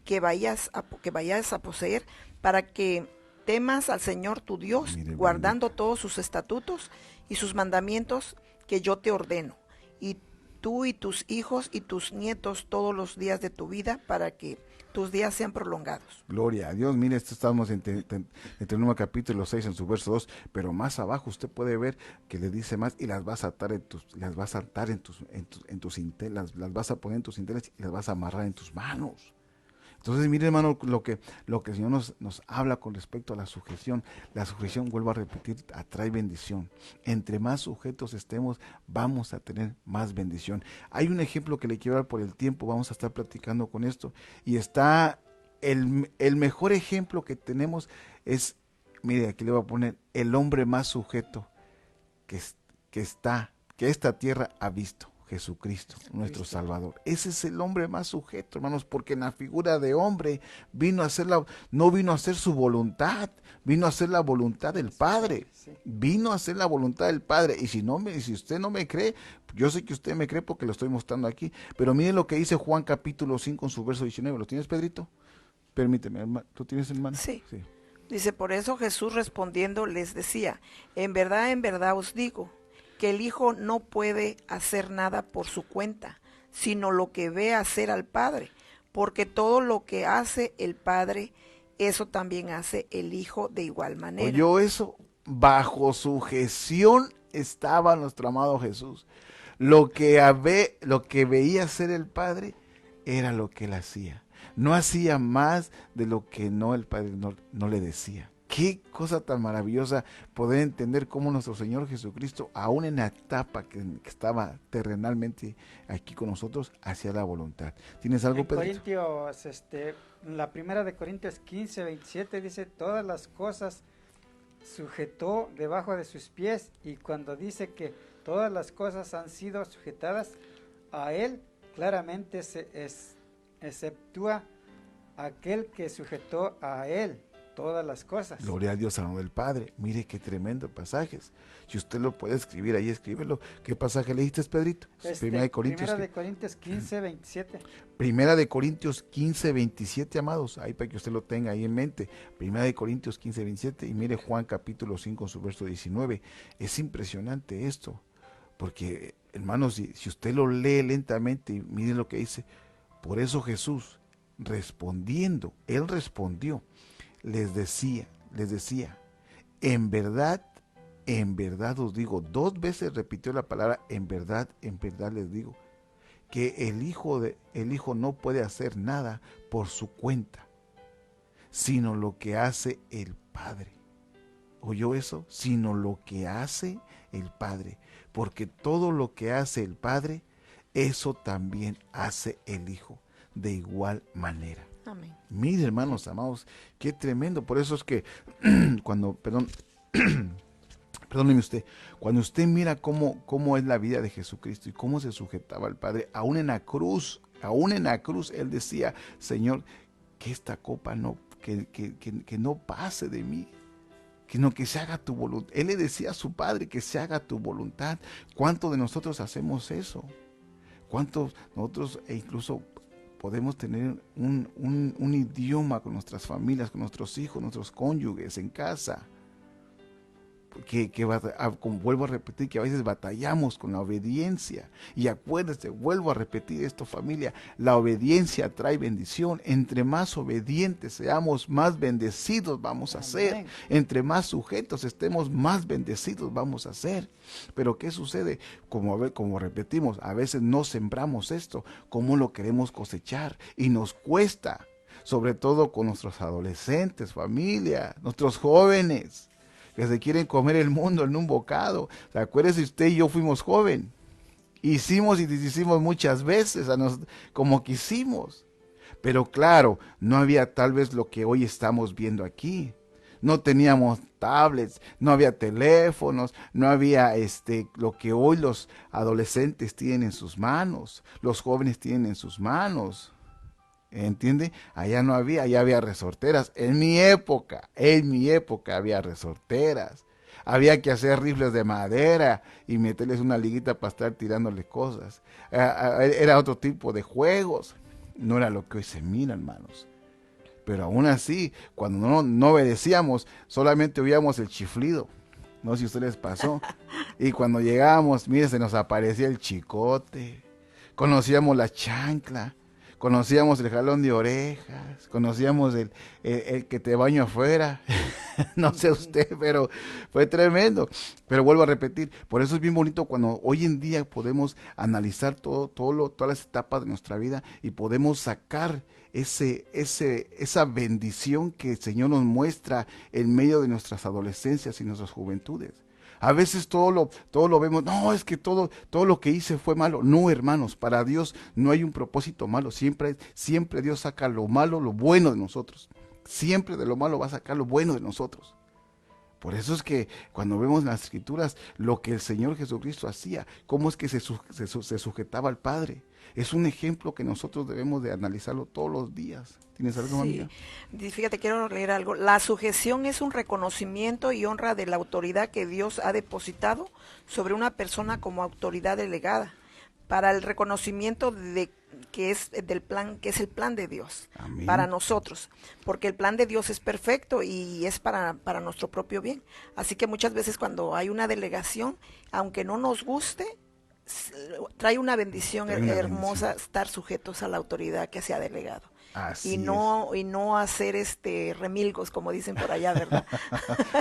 Speaker 1: que vayas a poseer, para que temas al Señor tu Dios,
Speaker 3: Mire,
Speaker 1: guardando
Speaker 3: bendito.
Speaker 1: todos sus estatutos y sus mandamientos que yo te ordeno, y tú y tus hijos y tus nietos todos los días de tu vida, para que tus días sean prolongados.
Speaker 3: Gloria a Dios. Mire, esto estamos en Deuteronomio capítulo 6 en su verso 2, pero más abajo usted puede ver que le dice más, y las vas a atar en tus cintelas, las vas a poner en tus cintelas y las vas a amarrar en tus manos. Entonces, mire, hermano, lo que el Señor nos habla con respecto a la sujeción. La sujeción, vuelvo a repetir, atrae bendición. Entre más sujetos estemos, vamos a tener más bendición. Hay un ejemplo que le quiero dar por el tiempo, vamos a estar platicando con esto. Y está el mejor ejemplo que tenemos es, mire, aquí le voy a poner, el hombre más sujeto que esta tierra ha visto. Jesucristo, nuestro Salvador. Ese es el hombre más sujeto, hermanos, porque en la figura de hombre no vino a hacer su voluntad, vino a hacer la voluntad del Padre. Vino a hacer la voluntad del Padre. Y si usted no me cree, yo sé que usted me cree porque lo estoy mostrando aquí, pero miren lo que dice Juan capítulo 5 en su verso 19. ¿Lo tienes, Pedrito? Permíteme, hermano. ¿Tú tienes, hermano?
Speaker 1: Sí.
Speaker 3: Sí.
Speaker 1: Dice, por eso Jesús respondiendo les decía, en verdad os digo, que el Hijo no puede hacer nada por su cuenta, sino lo que ve hacer al Padre, porque todo lo que hace el Padre, eso también hace el Hijo de igual manera.
Speaker 3: ¿Oyó eso? Bajo sujeción estaba nuestro amado Jesús. Lo que veía hacer el Padre era lo que él hacía. No hacía más de lo que el Padre no le decía. Qué cosa tan maravillosa poder entender cómo nuestro Señor Jesucristo, aún en la etapa que estaba terrenalmente aquí con nosotros, hacía la voluntad. ¿Tienes algo, Pedro?
Speaker 2: Corintios, la primera de Corintios 15, 27 dice, todas las cosas sujetó debajo de sus pies, y cuando dice que todas las cosas han sido sujetadas a él, claramente se exceptúa aquel que sujetó a él todas las cosas.
Speaker 3: Gloria a Dios, al nombre del Padre. Mire qué tremendo pasajes. Si usted lo puede escribir ahí, escríbelo. ¿Qué pasaje leíste, Pedrito?
Speaker 2: Primera de Corintios 15, 27.
Speaker 3: Primera de Corintios 15, 27, amados. Ahí para que usted lo tenga ahí en mente. Primera de Corintios 15, 27. Y mire Juan capítulo 5, su verso 19. Es impresionante esto. Porque, hermanos, si usted lo lee lentamente, mire lo que dice. Por eso Jesús, respondiendo, él respondió, les decía, en verdad os digo, 2 veces repitió la palabra en verdad les digo, que el hijo no puede hacer nada por su cuenta, sino lo que hace el Padre. ¿Oyó eso? Sino lo que hace el Padre, porque todo lo que hace el Padre, eso también hace el Hijo, de igual manera.
Speaker 4: Amén.
Speaker 3: Mire, hermanos amados, qué tremendo. Por eso es que perdóneme usted, cuando usted mira cómo es la vida de Jesucristo y cómo se sujetaba al Padre, aún en la cruz, Él decía, Señor, que esta copa que no pase de mí, sino que se haga tu voluntad. Él le decía a su Padre que se haga tu voluntad. ¿Cuántos de nosotros hacemos eso? ¿Cuántos nosotros incluso podemos tener un idioma con nuestras familias, con nuestros hijos, nuestros cónyuges en casa? Como vuelvo a repetir, que a veces batallamos con la obediencia. Y acuérdense, vuelvo a repetir esto, familia, la obediencia trae bendición. Entre más obedientes seamos, más bendecidos vamos a ser. Entre más sujetos estemos, más bendecidos vamos a ser. Pero ¿qué sucede? Como repetimos, a veces no sembramos esto, ¿cómo lo queremos cosechar? Y nos cuesta, sobre todo con nuestros adolescentes, familia, nuestros jóvenes, que se quieren comer el mundo en un bocado. Acuérdese, usted y yo fuimos joven. Hicimos y deshicimos muchas veces como quisimos. Pero claro, no había tal vez lo que hoy estamos viendo aquí. No teníamos tablets, no había teléfonos, no había lo que hoy los adolescentes tienen en sus manos, los jóvenes tienen en sus manos. ¿Entiende? Allá no había, allá había resorteras. En mi época había resorteras. Había que hacer rifles de madera y meterles una liguita para estar tirándole cosas. Era otro tipo de juegos. No era lo que hoy se mira, hermanos. Pero aún así, cuando no obedecíamos, solamente oíamos el chiflido. No sé si a ustedes les pasó. Y cuando llegábamos, mire, se nos aparecía el chicote. Conocíamos la chancla. Conocíamos el jalón de orejas, conocíamos el que te baño afuera, no sé usted, pero fue tremendo. Pero vuelvo a repetir, por eso es bien bonito cuando hoy en día podemos analizar todas las etapas de nuestra vida y podemos sacar esa bendición que el Señor nos muestra en medio de nuestras adolescencias y nuestras juventudes. A veces todo lo vemos, no, es que todo lo que hice fue malo. No, hermanos, para Dios no hay un propósito malo. Siempre Dios saca lo malo, lo bueno de nosotros. Siempre de lo malo va a sacar lo bueno de nosotros. Por eso es que cuando vemos en las Escrituras lo que el Señor Jesucristo hacía, cómo es que se sujetaba al Padre. Es un ejemplo que nosotros debemos de analizarlo todos los días. ¿Tienes algo, amiga?
Speaker 1: Fíjate, quiero leer algo. La sujeción es un reconocimiento y honra de la autoridad que Dios ha depositado sobre una persona como autoridad delegada para el reconocimiento que es el plan de Dios. Amén. Para nosotros, porque el plan de Dios es perfecto y es para nuestro propio bien. Así que muchas veces cuando hay una delegación, aunque no nos guste, trae una bendición hermosa estar sujetos a la autoridad que se ha delegado.
Speaker 3: Así
Speaker 1: y no hacer remilgos, como dicen por allá, ¿verdad?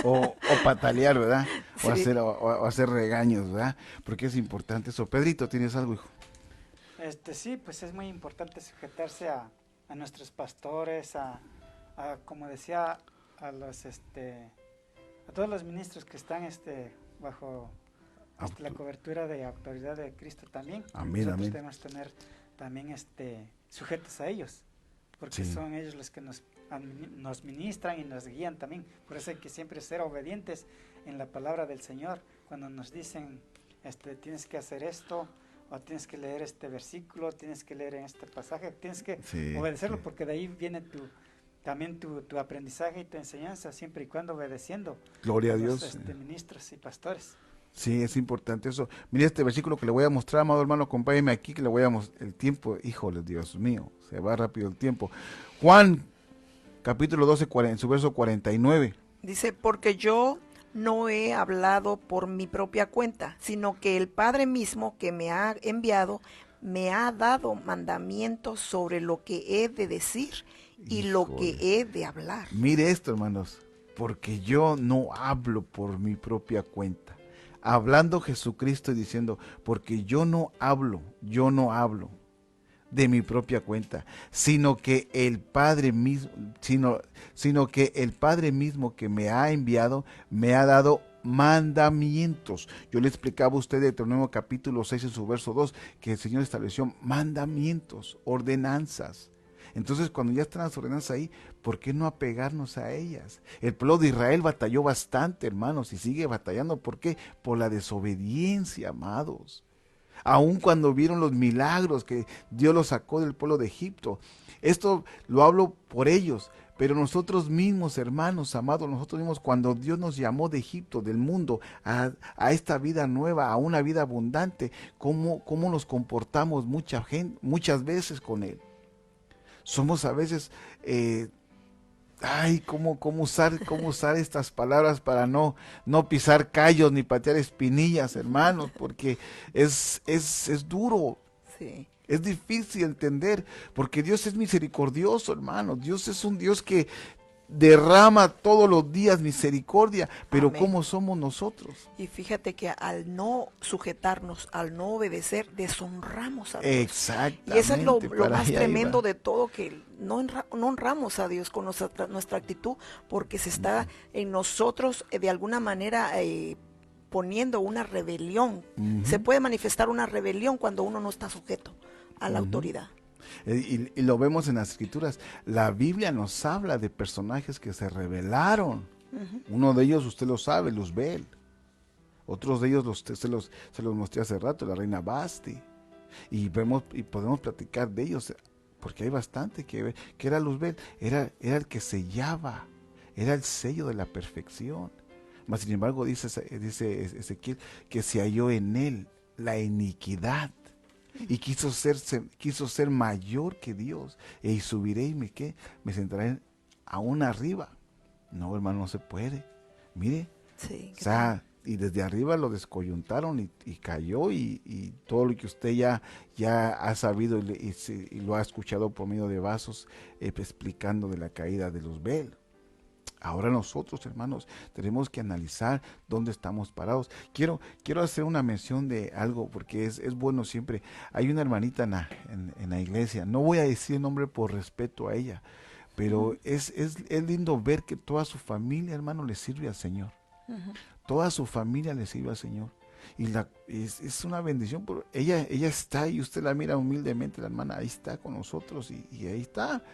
Speaker 3: o patalear, ¿verdad?
Speaker 1: Sí.
Speaker 3: O hacer regaños, ¿verdad? Porque es importante eso. Pedrito, ¿tienes algo, hijo?
Speaker 2: Sí, pues es muy importante sujetarse a nuestros pastores, como decía, a todos los ministros que están bajo la cobertura de autoridad de Cristo también.
Speaker 3: Amén,
Speaker 2: nosotros
Speaker 3: amén.
Speaker 2: debemos tener también sujetos a ellos, porque
Speaker 3: sí,
Speaker 2: son ellos los que nos ministran y nos guían también. Por eso hay que siempre ser obedientes en la palabra del Señor. Cuando nos dicen, tienes que hacer esto, o tienes que leer este versículo, tienes que leer en este pasaje, tienes que obedecerlo, porque de ahí viene también tu aprendizaje y tu enseñanza, siempre y cuando obedeciendo.
Speaker 3: Gloria a Dios.
Speaker 2: Los ministros y pastores.
Speaker 3: Sí, es importante eso. Mira este versículo que le voy a mostrar, amado hermano, acompáñeme aquí, que le voy a mostrar el tiempo. Híjole, Dios mío, se va rápido el tiempo. Juan, capítulo 12, en su verso 49.
Speaker 1: Dice, porque yo no he hablado por mi propia cuenta, sino que el Padre mismo que me ha enviado me ha dado mandamientos sobre lo que he de decir y lo que he de hablar.
Speaker 3: Mire esto, hermanos, porque yo no hablo por mi propia cuenta. Hablando Jesucristo y diciendo, porque yo no hablo de mi propia cuenta, sino que el Padre mismo, sino que el Padre mismo que me ha enviado me ha dado mandamientos. Yo le explicaba a usted de Deuteronomio capítulo 6 en su verso 2 que el Señor estableció mandamientos, ordenanzas. Entonces, cuando ya están las ordenanzas ahí, ¿por qué no apegarnos a ellas? El pueblo de Israel batalló bastante, hermanos, y sigue batallando. ¿Por qué? Por la desobediencia, amados. Aun cuando vieron los milagros que Dios los sacó del pueblo de Egipto. Esto lo hablo por ellos, pero nosotros mismos, hermanos, amados, nosotros mismos, cuando Dios nos llamó de Egipto, del mundo, a esta vida nueva, a una vida abundante, ¿cómo nos comportamos muchas veces con Él? Somos a veces, cómo usar estas palabras para no pisar callos ni patear espinillas, hermanos, porque es duro,
Speaker 1: Sí.
Speaker 3: es difícil entender, porque Dios es misericordioso, hermanos. Dios es un Dios que derrama todos los días misericordia, pero
Speaker 1: Amén.
Speaker 3: ¿cómo somos nosotros?
Speaker 1: Y fíjate que al no sujetarnos, al no obedecer, deshonramos a Dios.
Speaker 3: Exactamente.
Speaker 1: Y eso es lo
Speaker 3: para
Speaker 1: más
Speaker 3: allá
Speaker 1: tremendo
Speaker 3: iba.
Speaker 1: de todo, que no honramos a Dios con nuestra actitud, porque se está en nosotros de alguna manera poniendo una rebelión.
Speaker 3: Ujú.
Speaker 1: Se puede manifestar una rebelión cuando uno no está sujeto a la
Speaker 3: Ujú.
Speaker 1: autoridad.
Speaker 3: Y lo vemos en las escrituras. La Biblia nos habla de personajes que se rebelaron.
Speaker 1: Ujú.
Speaker 3: Uno de ellos, usted lo sabe, Luzbel. Otros de ellos se los mostré hace rato, la reina Basti. Y podemos platicar de ellos, porque hay bastante que ver. ¿Qué era Luzbel? Era el que sellaba, era el sello de la perfección. Mas sin embargo dice Ezequiel que se halló en él la iniquidad. Y quiso ser mayor que Dios. Y subiré y me sentaré aún arriba. No, hermano, no se puede. Mire,
Speaker 1: Sí,
Speaker 3: o sea, y desde arriba lo descoyuntaron y cayó, y todo lo que usted ya ha sabido y lo ha escuchado por medio de vasos explicando de la caída de Luzbel. Ahora nosotros, hermanos, tenemos que analizar dónde estamos parados. Quiero hacer una mención de algo, porque es bueno siempre. Hay una hermanita en la iglesia, no voy a decir el nombre por respeto a ella, pero es lindo ver que toda su familia, hermano, le sirve al Señor.
Speaker 1: Ujú.
Speaker 3: Toda su familia le sirve al Señor. Y es una bendición. Ella está y usted la mira humildemente, la hermana, ahí está con nosotros y ahí está.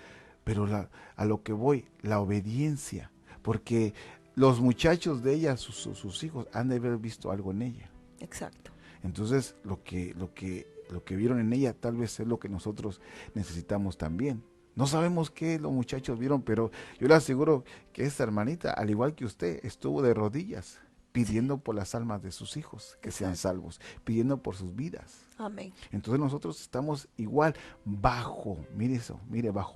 Speaker 3: Pero a lo que voy, la obediencia. Porque los muchachos de ella, sus hijos, han de haber visto algo en ella.
Speaker 1: Exacto.
Speaker 3: Entonces, lo que vieron en ella tal vez es lo que nosotros necesitamos también. No sabemos qué los muchachos vieron, pero yo le aseguro que esta hermanita, al igual que usted, estuvo de rodillas pidiendo por las almas de sus hijos que sean salvos, pidiendo por sus vidas.
Speaker 1: Amén.
Speaker 3: Entonces nosotros estamos igual bajo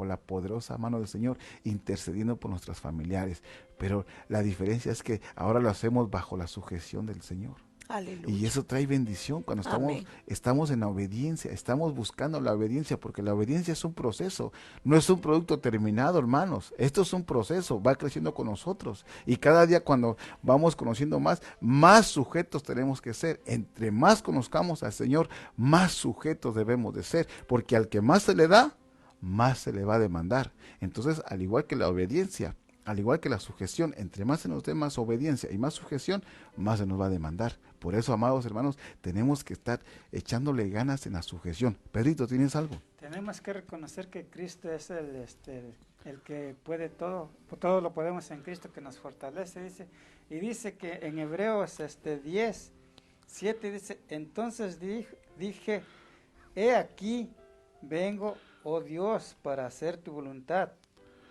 Speaker 3: la poderosa mano del Señor, intercediendo por nuestros familiares. Pero la diferencia es que ahora lo hacemos bajo la sujeción del Señor.
Speaker 1: Aleluya.
Speaker 3: Y eso trae bendición cuando
Speaker 1: Amén.
Speaker 3: estamos en la obediencia, estamos buscando la obediencia, porque la obediencia es un proceso, no es un producto terminado, hermanos. Esto es un proceso, va creciendo con nosotros. Y cada día cuando vamos conociendo más sujetos tenemos que ser. Entre más conozcamos al Señor, más sujetos debemos de ser, porque al que más se le da, más se le va a demandar. Entonces, al igual que la obediencia, al igual que la sujeción, entre más se nos dé más obediencia y más sujeción, más se nos va a demandar. Por eso, amados hermanos, tenemos que estar echándole ganas en la sujeción. Pedrito, ¿tienes algo?
Speaker 2: Tenemos que reconocer que Cristo es el que puede todo. Todo lo podemos en Cristo que nos fortalece, dice. Y dice que en Hebreos 10, 7 dice, entonces dije, he aquí, vengo, oh Dios, para hacer tu voluntad,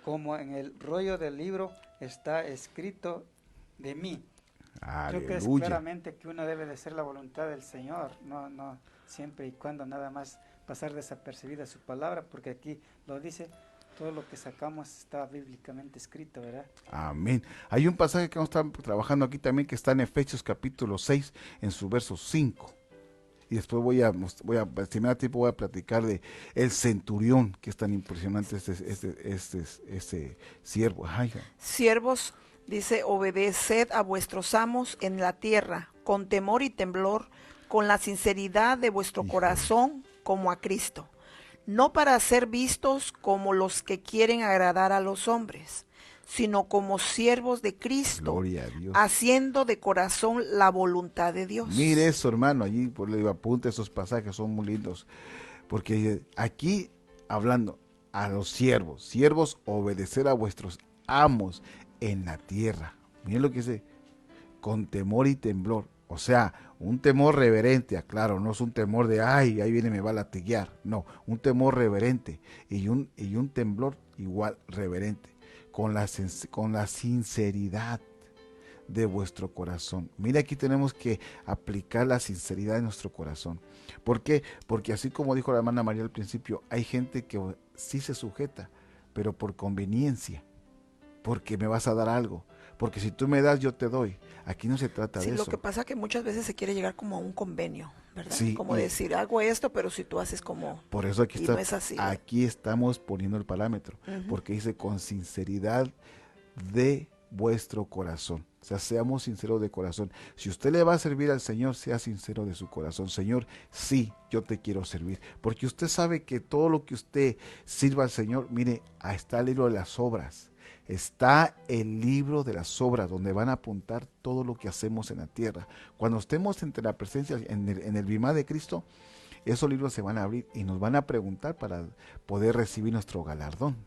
Speaker 2: como en el rollo del libro está escrito de mí. Creo que es
Speaker 3: Aleluya.
Speaker 2: claramente que uno debe de hacer la voluntad del Señor, no siempre y cuando nada más pasar desapercibida su palabra, porque aquí lo dice, todo lo que sacamos está bíblicamente escrito, ¿verdad?
Speaker 3: Amén. Hay un pasaje que vamos a estar trabajando aquí también, que está en Efesios capítulo 6, en su verso 5. Y después si me da tiempo, voy a platicar de el centurión, que es tan impresionante este siervo. Ay,
Speaker 1: Siervos, dice, obedeced a vuestros amos en la tierra, con temor y temblor, con la sinceridad de vuestro
Speaker 3: Híjole.
Speaker 1: corazón, como a Cristo, no para ser vistos como los que quieren agradar a los hombres, sino como siervos de Cristo,
Speaker 3: gloria a Dios.
Speaker 1: haciendo de corazón la voluntad de Dios.
Speaker 3: Mire eso, hermano, allí le digo, apunte esos pasajes, son muy lindos. Porque aquí, hablando, a los siervos. Siervos, obedecer a vuestros amos en la tierra. Miren lo que dice, con temor y temblor. O sea, un temor reverente, aclaro, no es un temor de, ay, ahí viene, me va a latiguear. No, un temor reverente y un temblor igual reverente, con la sinceridad de vuestro corazón. Mira, aquí tenemos que aplicar la sinceridad de nuestro corazón. ¿Por qué? Porque así como dijo la hermana María al principio, hay gente que sí se sujeta, pero por conveniencia, porque me vas a dar algo, porque si tú me das, yo te doy. Aquí no se trata
Speaker 1: Sí,
Speaker 3: de
Speaker 1: lo
Speaker 3: eso.
Speaker 1: que pasa que muchas veces se quiere llegar como a un convenio, ¿verdad?
Speaker 3: Sí,
Speaker 1: Como decir, hago esto, pero si tú haces como...
Speaker 3: por eso
Speaker 1: Y no es así, ¿verdad?
Speaker 3: aquí estamos poniendo el parámetro, porque dice con sinceridad de vuestro corazón. O sea, seamos sinceros de corazón. Si usted le va a servir al Señor, sea sincero de su corazón. Señor, sí, yo te quiero servir. Porque usted sabe que todo lo que usted sirva al Señor, mire, ahí está el libro de las obras. Está el libro de las obras donde van a apuntar todo lo que hacemos en la tierra. Cuando estemos entre la presencia, en el bimá de Cristo, esos libros se van a abrir y nos van a preguntar para poder recibir nuestro galardón.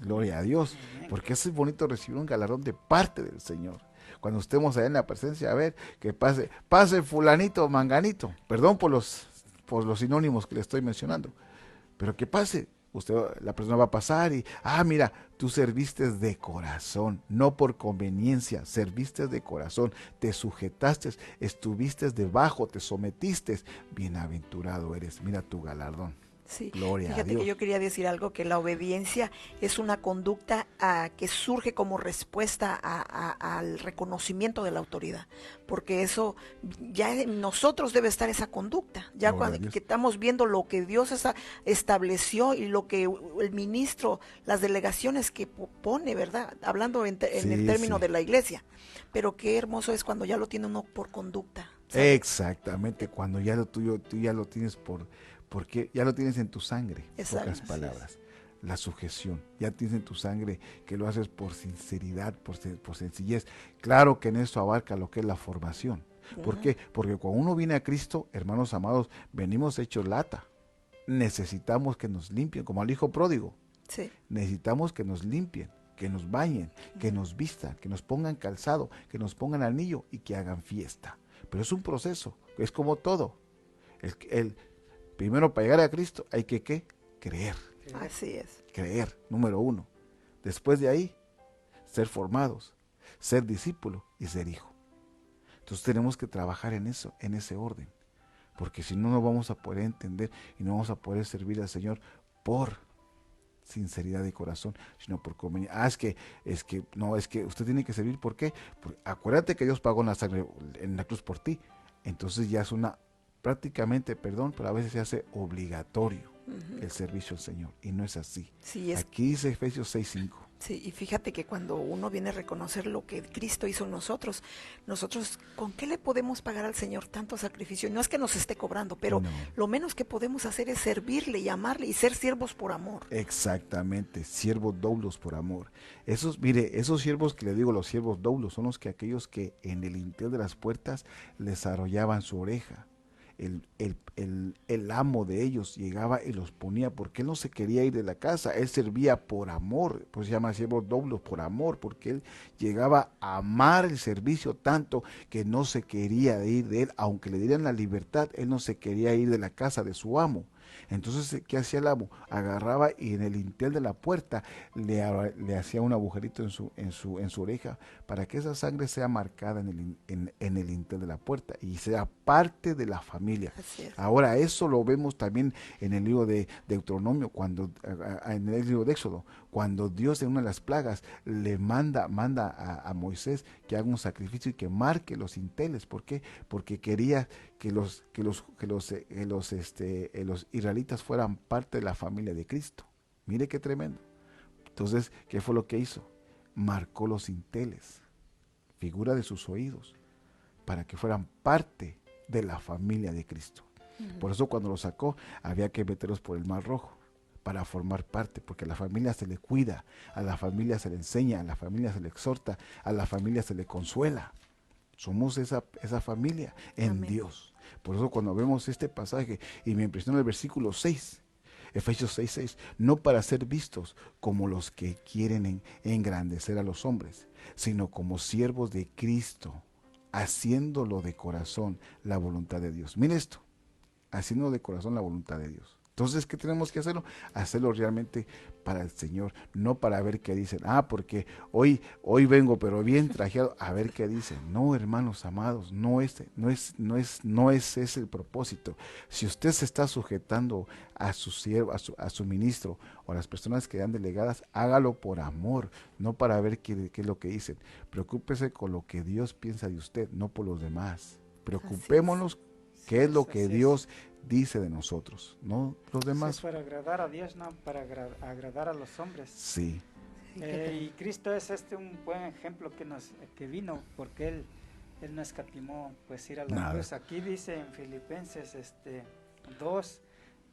Speaker 3: Gloria a Dios, porque es bonito recibir un galardón de parte del Señor. Cuando estemos allá en la presencia, a ver, que pase fulanito, manganito, perdón por los sinónimos que le estoy mencionando, pero que pase, la persona va a pasar y, mira, tú serviste de corazón, no por conveniencia, serviste de corazón, te sujetaste, estuviste debajo, te sometiste, bienaventurado eres, mira tu galardón.
Speaker 1: Sí,
Speaker 3: Gloria a
Speaker 1: fíjate
Speaker 3: Dios.
Speaker 1: que yo quería decir algo, que la obediencia es una conducta que surge como respuesta al reconocimiento de la autoridad, porque eso ya en nosotros debe estar esa conducta, ya cuando que estamos viendo lo que Dios estableció y lo que el ministro, las delegaciones que pone, ¿verdad? Hablando en el término de la iglesia, pero qué hermoso es cuando ya lo tiene uno por conducta, ¿sabes?
Speaker 3: Exactamente, cuando ya lo tuyo, tú ya lo tienes porque ya lo tienes en tu sangre, pocas palabras. La sujeción, ya tienes en tu sangre que lo haces por sinceridad, por sencillez. Claro que en eso abarca lo que es la formación. ¿Por qué? Porque cuando uno viene a Cristo, hermanos amados, venimos hechos lata. Necesitamos que nos limpien, como al hijo pródigo.
Speaker 1: Sí.
Speaker 3: Necesitamos que nos limpien, que nos bañen, que nos vistan, que nos pongan calzado, que nos pongan anillo y que hagan fiesta. Pero es un proceso, es como todo. Primero, para llegar a Cristo hay que ¿qué? Creer.
Speaker 1: Así es.
Speaker 3: Creer, número 1. Después de ahí, ser formados, ser discípulo y ser hijo. Entonces tenemos que trabajar en eso, en ese orden. Porque si no, no vamos a poder entender y no vamos a poder servir al Señor por sinceridad de corazón, sino por conveniencia. Es que usted tiene que servir. ¿Por qué? Porque acuérdate que Dios pagó en la cruz por ti. Entonces ya es prácticamente, perdón, pero a veces se hace obligatorio el servicio al Señor, y no es así.
Speaker 1: Sí,
Speaker 3: Aquí dice Efesios 6:5.
Speaker 1: Sí, y fíjate que cuando uno viene a reconocer lo que Cristo hizo en nosotros, ¿con qué le podemos pagar al Señor tanto sacrificio? No es que nos esté cobrando, pero lo menos que podemos hacer es servirle y amarle y ser siervos por amor.
Speaker 3: Exactamente, siervos doulos por amor. Esos siervos que le digo, los siervos doulos, son aquellos que en el interior de las puertas les arrollaban su oreja. El amo de ellos llegaba y los ponía, porque él no se quería ir de la casa, él servía por amor, pues se llama siervos doblos por amor, porque él llegaba a amar el servicio tanto que no se quería ir de él, aunque le dieran la libertad, él no se quería ir de la casa de su amo. Entonces, ¿qué hacía el amo? Agarraba y en el interior de la puerta le hacía un agujerito en su oreja para que esa sangre sea marcada en el interior de la puerta y sea parte de la familia. Ahora, eso lo vemos también en el libro de Deuteronomio, en el libro de Éxodo, cuando Dios en una de las plagas le manda a Moisés que haga un sacrificio y que marque los dinteles. ¿Por qué? Porque quería que los israelitas fueran parte de la familia de Cristo. Mire qué tremendo. Entonces, ¿qué fue lo que hizo? Marcó los dinteles, figura de sus oídos, para que fueran parte de la familia de Cristo. Por eso cuando los sacó, había que meterlos por el Mar Rojo para formar parte, porque a la familia se le cuida, a la familia se le enseña, a la familia se le exhorta, a la familia se le consuela. Somos esa familia en Dios. Por eso cuando vemos este pasaje, y me impresiona el versículo 6, Efesios 6:6, no para ser vistos como los que quieren engrandecer a los hombres, sino como siervos de Cristo, haciéndolo de corazón la voluntad de Dios. Mire esto, haciendo de corazón la voluntad de Dios. Entonces, ¿qué tenemos que hacerlo? Hacerlo realmente para el Señor, no para ver qué dicen. Porque hoy vengo, pero bien trajeado, a ver qué dicen. No, hermanos amados, no es ese el propósito. Si usted se está sujetando a su siervo, a su ministro o a las personas que dan delegadas, hágalo por amor, no para ver qué es lo que dicen. Preocúpese con lo que Dios piensa de usted, no por los demás. Preocupémonos qué es lo que Dios dice de nosotros, no los demás.
Speaker 2: Es para agradar a Dios, no para agradar a los hombres.
Speaker 3: Sí.
Speaker 2: Y Cristo es un buen ejemplo que vino, porque él no escatimó pues ir a la cruz. Aquí dice en Filipenses 2,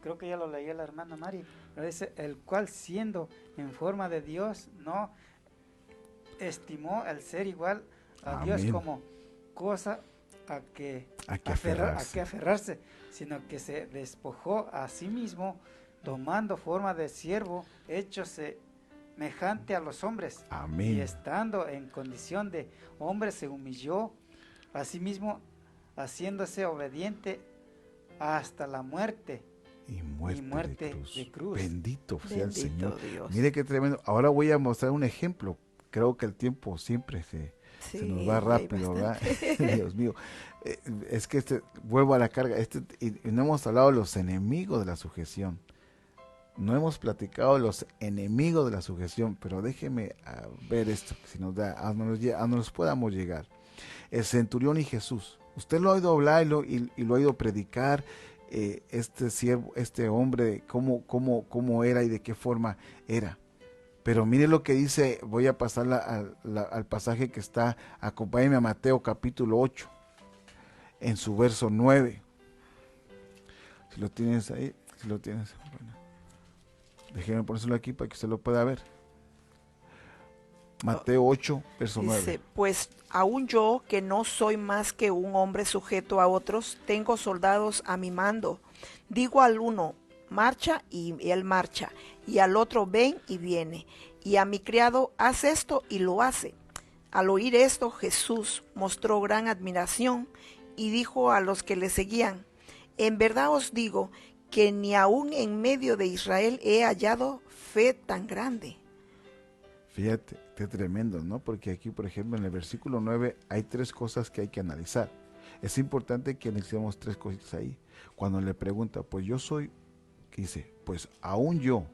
Speaker 2: creo que ya lo leía la hermana Mari, dice, el cual siendo en forma de Dios no estimó el ser igual a Dios como cosa a que aferrarse, sino que se despojó a sí mismo, tomando forma de siervo, hecho semejante a los hombres.
Speaker 3: Amén.
Speaker 2: Y estando en condición de hombre, se humilló a sí mismo, haciéndose obediente hasta la muerte.
Speaker 3: Y muerte de cruz. Bendito sea el Señor.
Speaker 1: Dios.
Speaker 3: Mire qué tremendo. Ahora voy a mostrar un ejemplo. Creo que el tiempo siempre se nos va rápido, ¿verdad? Dios mío. Es que vuelvo a la carga. Y no hemos hablado de los enemigos de la sujeción. No hemos platicado de los enemigos de la sujeción, pero déjeme ver esto, si nos da, a nos podamos llegar. El centurión y Jesús. Usted lo ha oído hablar y lo ha oído predicar. Este hombre, cómo era y de qué forma era. Pero mire lo que dice, voy a pasar al pasaje que está, acompáñeme a Mateo capítulo 8, en su verso 9. Si lo tienes ahí, bueno. Déjeme ponérselo aquí para que usted lo pueda ver. Mateo 8, verso 9.
Speaker 1: Dice, pues aún yo, que no soy más que un hombre sujeto a otros, tengo soldados a mi mando. Digo al uno, marcha, y él marcha, y al otro, ven, y viene, y a mi criado, haz esto, y lo hace. Al oír esto, Jesús mostró gran admiración, y dijo a los que le seguían, en verdad os digo, que ni aún en medio de Israel he hallado fe tan grande.
Speaker 3: Fíjate, qué tremendo, ¿no? Porque aquí, por ejemplo, en el versículo 9 hay 3 cosas que hay que analizar. Es importante que analicemos 3 cositas ahí. Cuando le pregunta, pues yo soy, que dice, pues aún yo,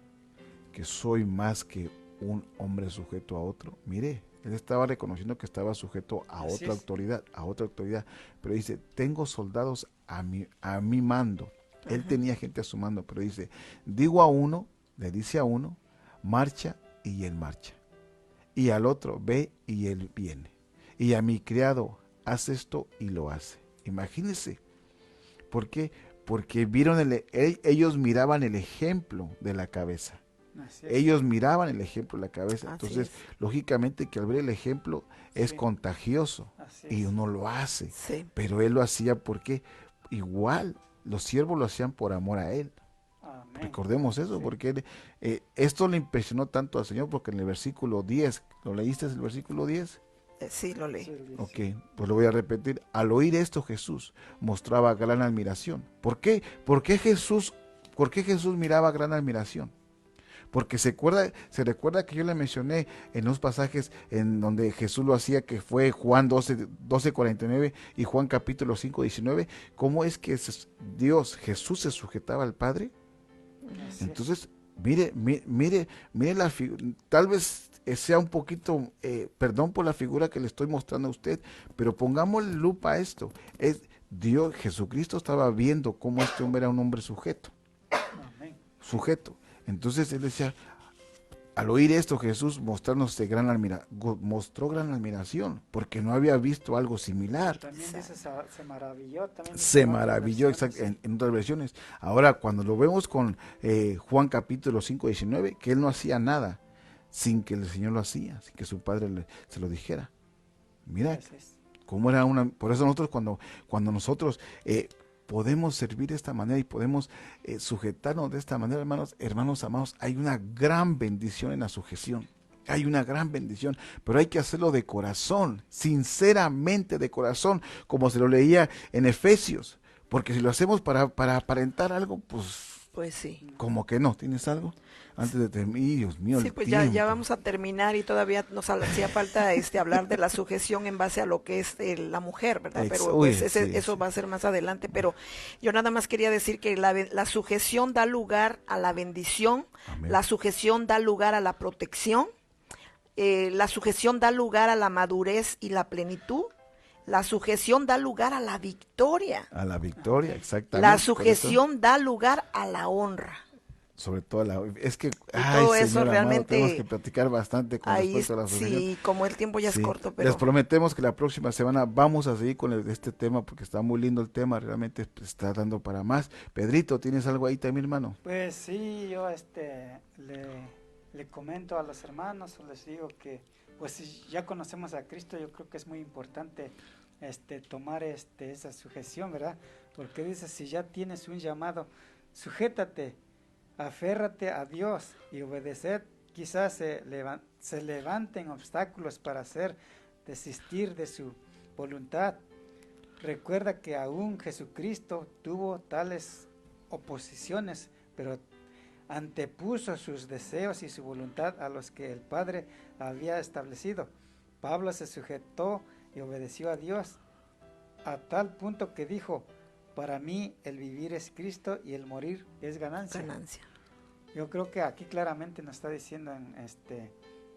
Speaker 3: que soy más que un hombre sujeto a otro. Mire, él estaba reconociendo que estaba sujeto a otra autoridad, pero dice, tengo soldados a mi mando. Él tenía gente a su mando, pero dice, digo a uno, le dice a uno, marcha, y él marcha. Y al otro, ve, y él viene. Y a mi criado, haz esto, y lo hace. Imagínense. ¿Por qué? Porque ellos miraban el ejemplo de la cabeza. Ellos miraban el ejemplo de la cabeza. Entonces, lógicamente que al ver el ejemplo es contagioso. Y uno lo hace.
Speaker 1: Sí.
Speaker 3: Pero él lo hacía porque igual los siervos lo hacían por amor a él. Amén. Recordemos eso, porque esto le impresionó tanto al Señor, porque en el versículo 10, ¿lo leíste el versículo 10?
Speaker 1: Sí, lo leí.
Speaker 3: Ok, pues lo voy a repetir. Al oír esto, Jesús mostraba gran admiración. ¿Por qué? ¿Por qué Jesús miraba gran admiración? Porque se recuerda que yo le mencioné en los pasajes en donde Jesús lo hacía, que fue Juan 12:49 y Juan capítulo 5:19, cómo es que Jesús se sujetaba al Padre. Entonces, mire la figura, tal vez sea un poquito, perdón por la figura que le estoy mostrando a usted, pero pongámosle lupa a esto. Jesucristo estaba viendo cómo este hombre era un hombre sujeto. Entonces él decía, al oír esto, Jesús mostró gran admiración, porque no había visto algo similar.
Speaker 2: También dice, se maravilló.
Speaker 3: Se maravilló, exacto, en otras versiones. Ahora, cuando lo vemos con Juan capítulo 5:19, que él no hacía nada sin que el Señor lo hacía, sin que su Padre se lo dijera. Mira, cómo era por eso nosotros cuando nosotros podemos servir de esta manera y podemos sujetarnos de esta manera, hermanos amados, hay una gran bendición en la sujeción. Hay una gran bendición, pero hay que hacerlo de corazón, sinceramente de corazón, como se lo leía en Efesios, porque si lo hacemos para aparentar algo,
Speaker 1: Pues sí.
Speaker 3: como que no. ¿Tienes algo? Antes de terminar, Dios mío,
Speaker 1: Sí,
Speaker 3: el
Speaker 1: pues
Speaker 3: tiempo.
Speaker 1: ya vamos a terminar y todavía nos hacía falta hablar de la sujeción en base a lo que es la mujer, ¿verdad? Pero pues eso va a ser más adelante, pero yo nada más quería decir que la sujeción da lugar a la bendición,
Speaker 3: Amén.
Speaker 1: la sujeción da lugar a la protección, la sujeción da lugar a la madurez y la plenitud, la sujeción da lugar a la victoria.
Speaker 3: A la victoria, exactamente.
Speaker 1: La sujeción da lugar a la honra.
Speaker 3: Sobre todo es que
Speaker 1: todo eso
Speaker 3: Señor
Speaker 1: realmente
Speaker 3: amado, tenemos que platicar bastante con respecto a la sujeción.
Speaker 1: Sí, como el tiempo ya es corto, pero
Speaker 3: les prometemos que la próxima semana vamos a seguir con este tema porque está muy lindo el tema, realmente está dando para más. Pedrito, ¿tienes algo ahí también, hermano?
Speaker 2: Pues sí, yo le comento a los hermanos, les digo que pues si ya conocemos a Cristo, yo creo que es muy importante tomar esa sujeción, ¿verdad? Porque dice, si ya tienes un llamado, sujétate, aférrate a Dios y obedecer. Quizás se levanten obstáculos para hacer desistir de su voluntad. Recuerda que aún Jesucristo tuvo tales oposiciones, pero antepuso sus deseos y su voluntad a los que el Padre había establecido. Pablo se sujetó y obedeció a Dios a tal punto que dijo, para mí el vivir es Cristo y el morir es ganancia. Yo creo que aquí claramente nos está diciendo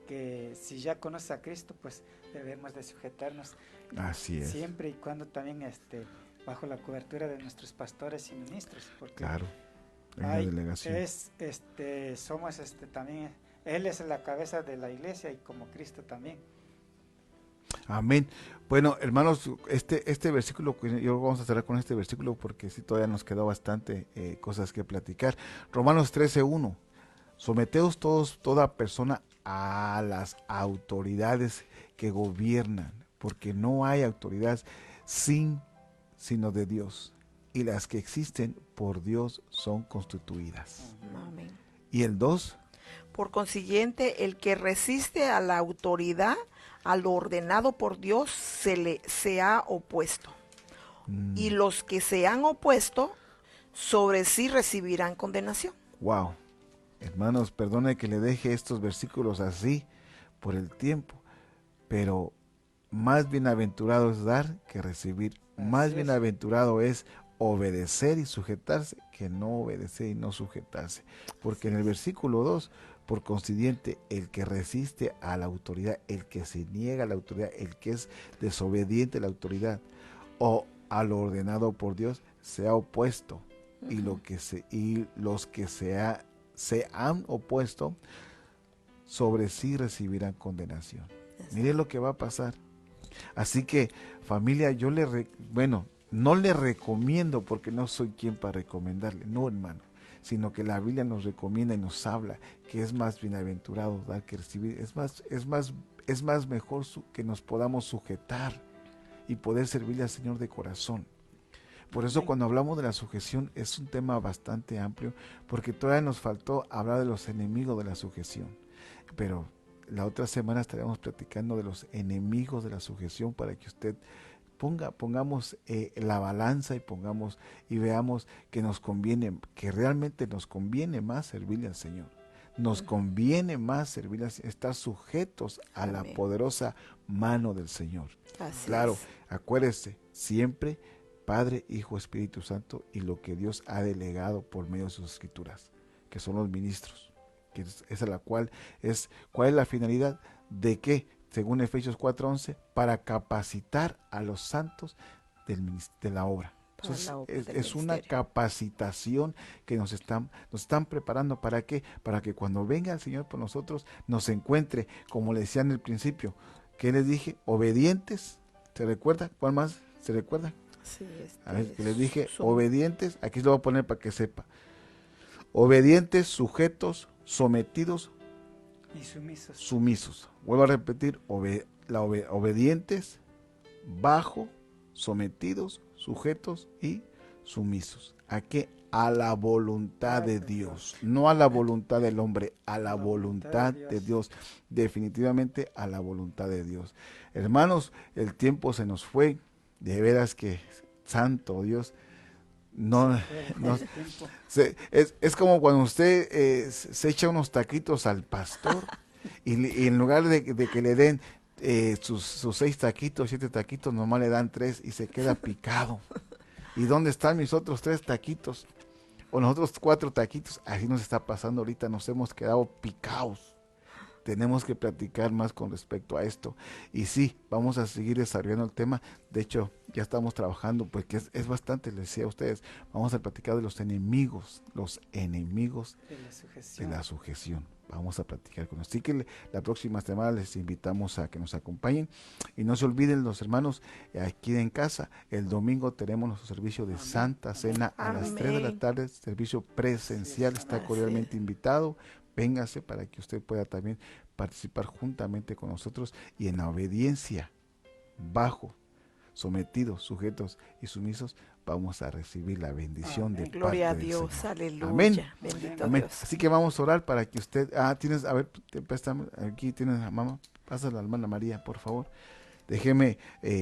Speaker 2: que si ya conoces a Cristo, pues debemos de sujetarnos.
Speaker 3: Así es.
Speaker 2: Siempre y cuando también bajo la cobertura de nuestros pastores y ministros. Porque
Speaker 3: claro, en la delegación.
Speaker 2: Somos también, Él es la cabeza de la iglesia y como Cristo también.
Speaker 3: Amén. Bueno, hermanos, este versículo, yo vamos a cerrar con este versículo porque sí todavía nos quedó bastante cosas que platicar. Romanos 13:1. Someteos toda persona a las autoridades que gobiernan, porque no hay autoridad sino de Dios, y las que existen por Dios son constituidas.
Speaker 1: Amén.
Speaker 3: ¿Y el 2?
Speaker 1: Por consiguiente, el que resiste a la autoridad, a lo ordenado por Dios, se ha opuesto. Y los que se han opuesto, sobre sí recibirán condenación.
Speaker 3: Wow. Hermanos, perdone que le deje estos versículos así por el tiempo, pero más bienaventurado es dar que recibir. Más bienaventurado es obedecer y sujetarse que no obedecer y no sujetarse. Porque en el versículo 2, por consiguiente, el que resiste a la autoridad, el que se niega a la autoridad, el que es desobediente a la autoridad o a lo ordenado por Dios, se ha opuesto. Y los que se han opuesto, sobre sí recibirán condenación. Mire lo que va a pasar. Así que, familia, yo no le recomiendo, porque no soy quien para recomendarle, no, hermano, sino que la Biblia nos recomienda y nos habla que es más bienaventurado dar que recibir. Es más mejor que nos podamos sujetar y poder servirle al Señor de corazón. Por eso cuando hablamos de la sujeción es un tema bastante amplio, porque todavía nos faltó hablar de los enemigos de la sujeción. Pero la otra semana estaremos platicando de los enemigos de la sujeción para que usted pongamos la balanza y veamos que nos conviene, que realmente nos conviene más servirle al Señor. Nos conviene más servirle, estar sujetos a la poderosa mano del Señor. Claro, acuérdese, siempre Padre, Hijo, Espíritu Santo y lo que Dios ha delegado por medio de sus escrituras, que son los ministros, que ¿cuál es la finalidad? ¿De qué? Según Efesios 4:11, para capacitar a los santos de la obra. Entonces, es una capacitación que nos están preparando. ¿Para qué? Para que cuando venga el Señor por nosotros, nos encuentre, como le decía en el principio, ¿qué les dije? Obedientes. ¿Se recuerda? ¿Cuál más? ¿Se recuerda?
Speaker 1: Sí,
Speaker 3: a ver, que les dije, obedientes, aquí se lo voy a poner para que sepa. Obedientes, sujetos, sometidos
Speaker 2: y
Speaker 3: sumisos. Vuelvo a repetir, obedientes, bajo, sometidos, sujetos y sumisos. ¿A qué? A la voluntad de Dios, no a la voluntad del hombre, a la voluntad de Dios, definitivamente a la voluntad de Dios. Hermanos, el tiempo se nos fue, de veras que, santo Dios, no, no es como cuando usted se echa unos taquitos al pastor y en lugar de que le den sus 6 taquitos, 7 taquitos, nomás le dan 3 y se queda picado. ¿Y dónde están mis otros 3 taquitos? O los otros 4 taquitos. Así nos está pasando ahorita, nos hemos quedado picados. Tenemos que platicar más con respecto a esto. Y sí, vamos a seguir desarrollando el tema. De hecho, ya estamos trabajando, porque es bastante, les decía a ustedes, vamos a platicar de los enemigos de la sujeción. Vamos a platicar con ellos. Así que la próxima semana les invitamos a que nos acompañen. Y no se olviden, los hermanos, aquí en casa, el domingo tenemos nuestro servicio de Santa Cena a las 3 de la tarde, servicio presencial. Está cordialmente invitado. Véngase para que usted pueda también participar juntamente con nosotros y en la obediencia, bajo, sometidos, sujetos y sumisos, vamos a recibir la bendición de parte del Señor.
Speaker 1: Gloria a Dios, aleluya.
Speaker 3: Amén.
Speaker 1: Bendito
Speaker 3: Amén.
Speaker 1: Dios.
Speaker 3: Así que vamos a orar para que usted, tienes, a ver, aquí tienes a mamá, pásala a la hermana María, por favor. Déjeme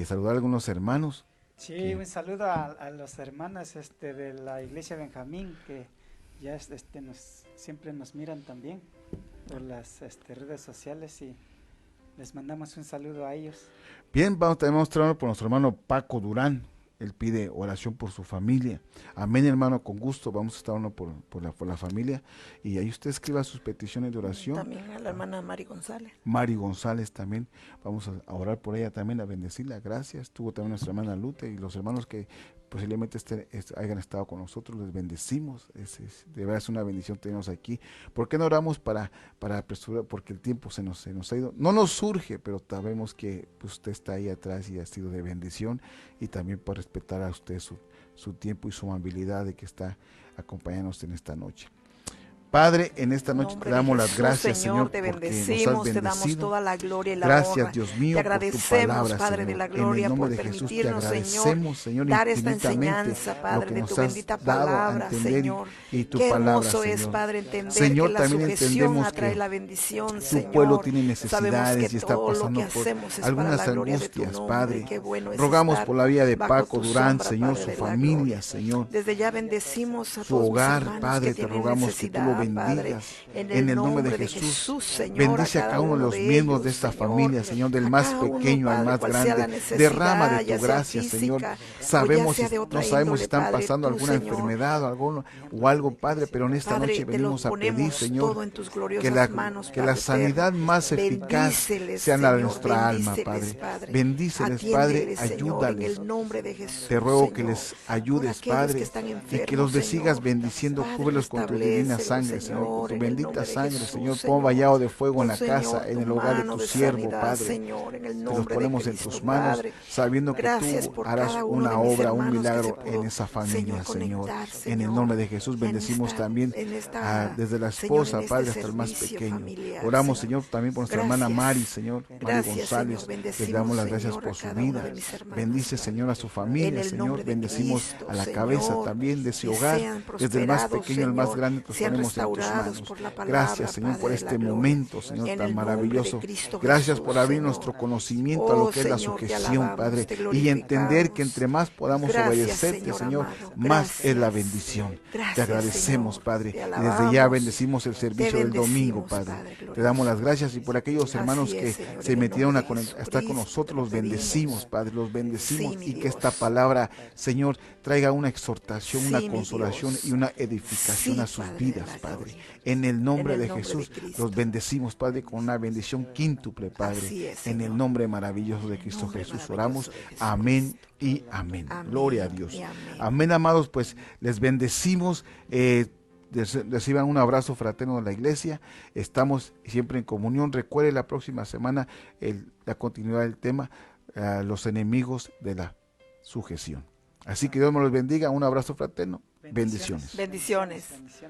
Speaker 3: saludar a algunos hermanos.
Speaker 2: Sí, un saludo a las hermanas de la iglesia Benjamín, que ya siempre nos miran también por las redes sociales, y les mandamos un saludo a ellos.
Speaker 3: Bien, también vamos a trabajar por nuestro hermano Paco Durán. Él pide oración por su familia. Amén, hermano, con gusto. Vamos a estar orando por la familia. Y ahí usted escriba sus peticiones de oración.
Speaker 1: También a la hermana Mari González.
Speaker 3: Mari González también. Vamos a orar por ella también, a bendecirla. Gracias. Tuvo también nuestra hermana Lute y los hermanos que posiblemente hayan estado con nosotros. Les bendecimos. De verdad es una bendición tenernos aquí. ¿Por qué no oramos para apresurar? Porque el tiempo se nos ha ido. No nos surge, pero sabemos que usted está ahí atrás y ha sido de bendición. Y también por respetar a usted su tiempo y su amabilidad de que está acompañándonos en esta noche. Padre, en esta noche te damos las gracias, Señor,
Speaker 1: te
Speaker 3: porque
Speaker 1: bendecimos,
Speaker 3: nos has
Speaker 1: te damos
Speaker 3: bendecido.
Speaker 1: toda la gloria y la
Speaker 3: Gracias,
Speaker 1: honra.
Speaker 3: Dios mío,
Speaker 1: te agradecemos,
Speaker 3: por tu palabra,
Speaker 1: Padre
Speaker 3: Señor.
Speaker 1: de la
Speaker 3: En
Speaker 1: gloria,
Speaker 3: el nombre
Speaker 1: por
Speaker 3: de Jesús te
Speaker 1: permitirnos,
Speaker 3: agradecemos, Señor,
Speaker 1: dar esta
Speaker 3: infinitamente
Speaker 1: enseñanza,
Speaker 3: lo
Speaker 1: Padre,
Speaker 3: que
Speaker 1: de
Speaker 3: nos
Speaker 1: tu
Speaker 3: has
Speaker 1: bendita
Speaker 3: dado a
Speaker 1: palabra,
Speaker 3: entender
Speaker 1: Señor.
Speaker 3: y tu
Speaker 1: Qué
Speaker 3: palabra,
Speaker 1: hermoso
Speaker 3: Señor.
Speaker 1: es, Padre, entender
Speaker 3: Señor,
Speaker 1: que la
Speaker 3: también
Speaker 1: sujeción
Speaker 3: entendemos
Speaker 1: atrae
Speaker 3: que
Speaker 1: la bendición,
Speaker 3: tu
Speaker 1: Señor.
Speaker 3: pueblo tiene
Speaker 1: Sabemos
Speaker 3: necesidades
Speaker 1: que
Speaker 3: y está
Speaker 1: todo lo
Speaker 3: pasando
Speaker 1: que
Speaker 3: por
Speaker 1: hacemos es para
Speaker 3: algunas
Speaker 1: la gloria de tu
Speaker 3: angustias,
Speaker 1: nombre.
Speaker 3: Padre.
Speaker 1: Qué bueno es
Speaker 3: Rogamos
Speaker 1: estar
Speaker 3: por la vida de
Speaker 1: bajo
Speaker 3: Paco
Speaker 1: tu
Speaker 3: Durán,
Speaker 1: sombra,
Speaker 3: Señor,
Speaker 1: Padre
Speaker 3: su
Speaker 1: de la
Speaker 3: familia,
Speaker 1: gloria.
Speaker 3: Señor.
Speaker 1: Desde ya bendecimos a
Speaker 3: Su
Speaker 1: todos mis
Speaker 3: hogar,
Speaker 1: hermanos
Speaker 3: Padre,
Speaker 1: que
Speaker 3: te
Speaker 1: tienen
Speaker 3: rogamos que tú lo
Speaker 1: necesidad, Padre,
Speaker 3: bendigas
Speaker 1: en el nombre de Jesús, Señor.
Speaker 3: Bendice a cada uno de los miembros de esta familia, Señor, del más pequeño al más grande. Derrama de tu gracia, Señor. Sabemos, no sabemos si están pasando alguna enfermedad o algo, Padre, pero en esta noche venimos a pedir, Señor, que la sanidad más eficaz sea la de nuestra alma, Padre. Bendíceles, Padre, ayúdales. Te ruego que les ayudes, Padre, y que los sigas bendiciendo, cúbrelos con tu divina sangre, Señor, con tu bendita sangre, Señor. Pon vallado de fuego en la casa, en el hogar de tu siervo, Padre. Te los ponemos en tus manos, sabiendo que tú harás una obra, un milagro en esa familia, Señor. En el nombre de Jesús bendecimos también desde la esposa, Padre, hasta el más pequeño. Oramos, Señor, también por nuestra hermana Mari, Señor, Mari González. Le damos las gracias por su vida. Bendice, Señor, a su familia, Señor. Bendecimos a la cabeza también de ese hogar, desde el más pequeño al más grande, los ponemos en tus manos. Gracias, Señor, por este momento, Señor, tan maravilloso. Gracias por abrir nuestro conocimiento a lo que es la sujeción, Padre, y entender que entre más podamos obedecerte, Señor, más es la bendición. Te agradecemos, Padre, y desde ya bendecimos el servicio del domingo, Padre. Te damos las gracias, y por aquellos hermanos que se metieron a estar con nosotros, los bendecimos, Padre, los bendecimos, y que esta palabra, Señor, traiga una exhortación, una consolación y una edificación a sus vidas, Padre. En el nombre de Jesús los bendecimos, Padre, con una bendición quíntuple, Padre. En el nombre maravilloso de Cristo Jesús oramos. Amén y amén. Gloria a Dios. Amén, amados, pues les bendecimos. Reciban un abrazo fraterno de la iglesia. Estamos siempre en comunión. Recuerde la próxima semana la continuidad del tema, los enemigos de la sujeción. Así que Dios me los bendiga. Un abrazo fraterno. Bendiciones.
Speaker 1: Bendiciones.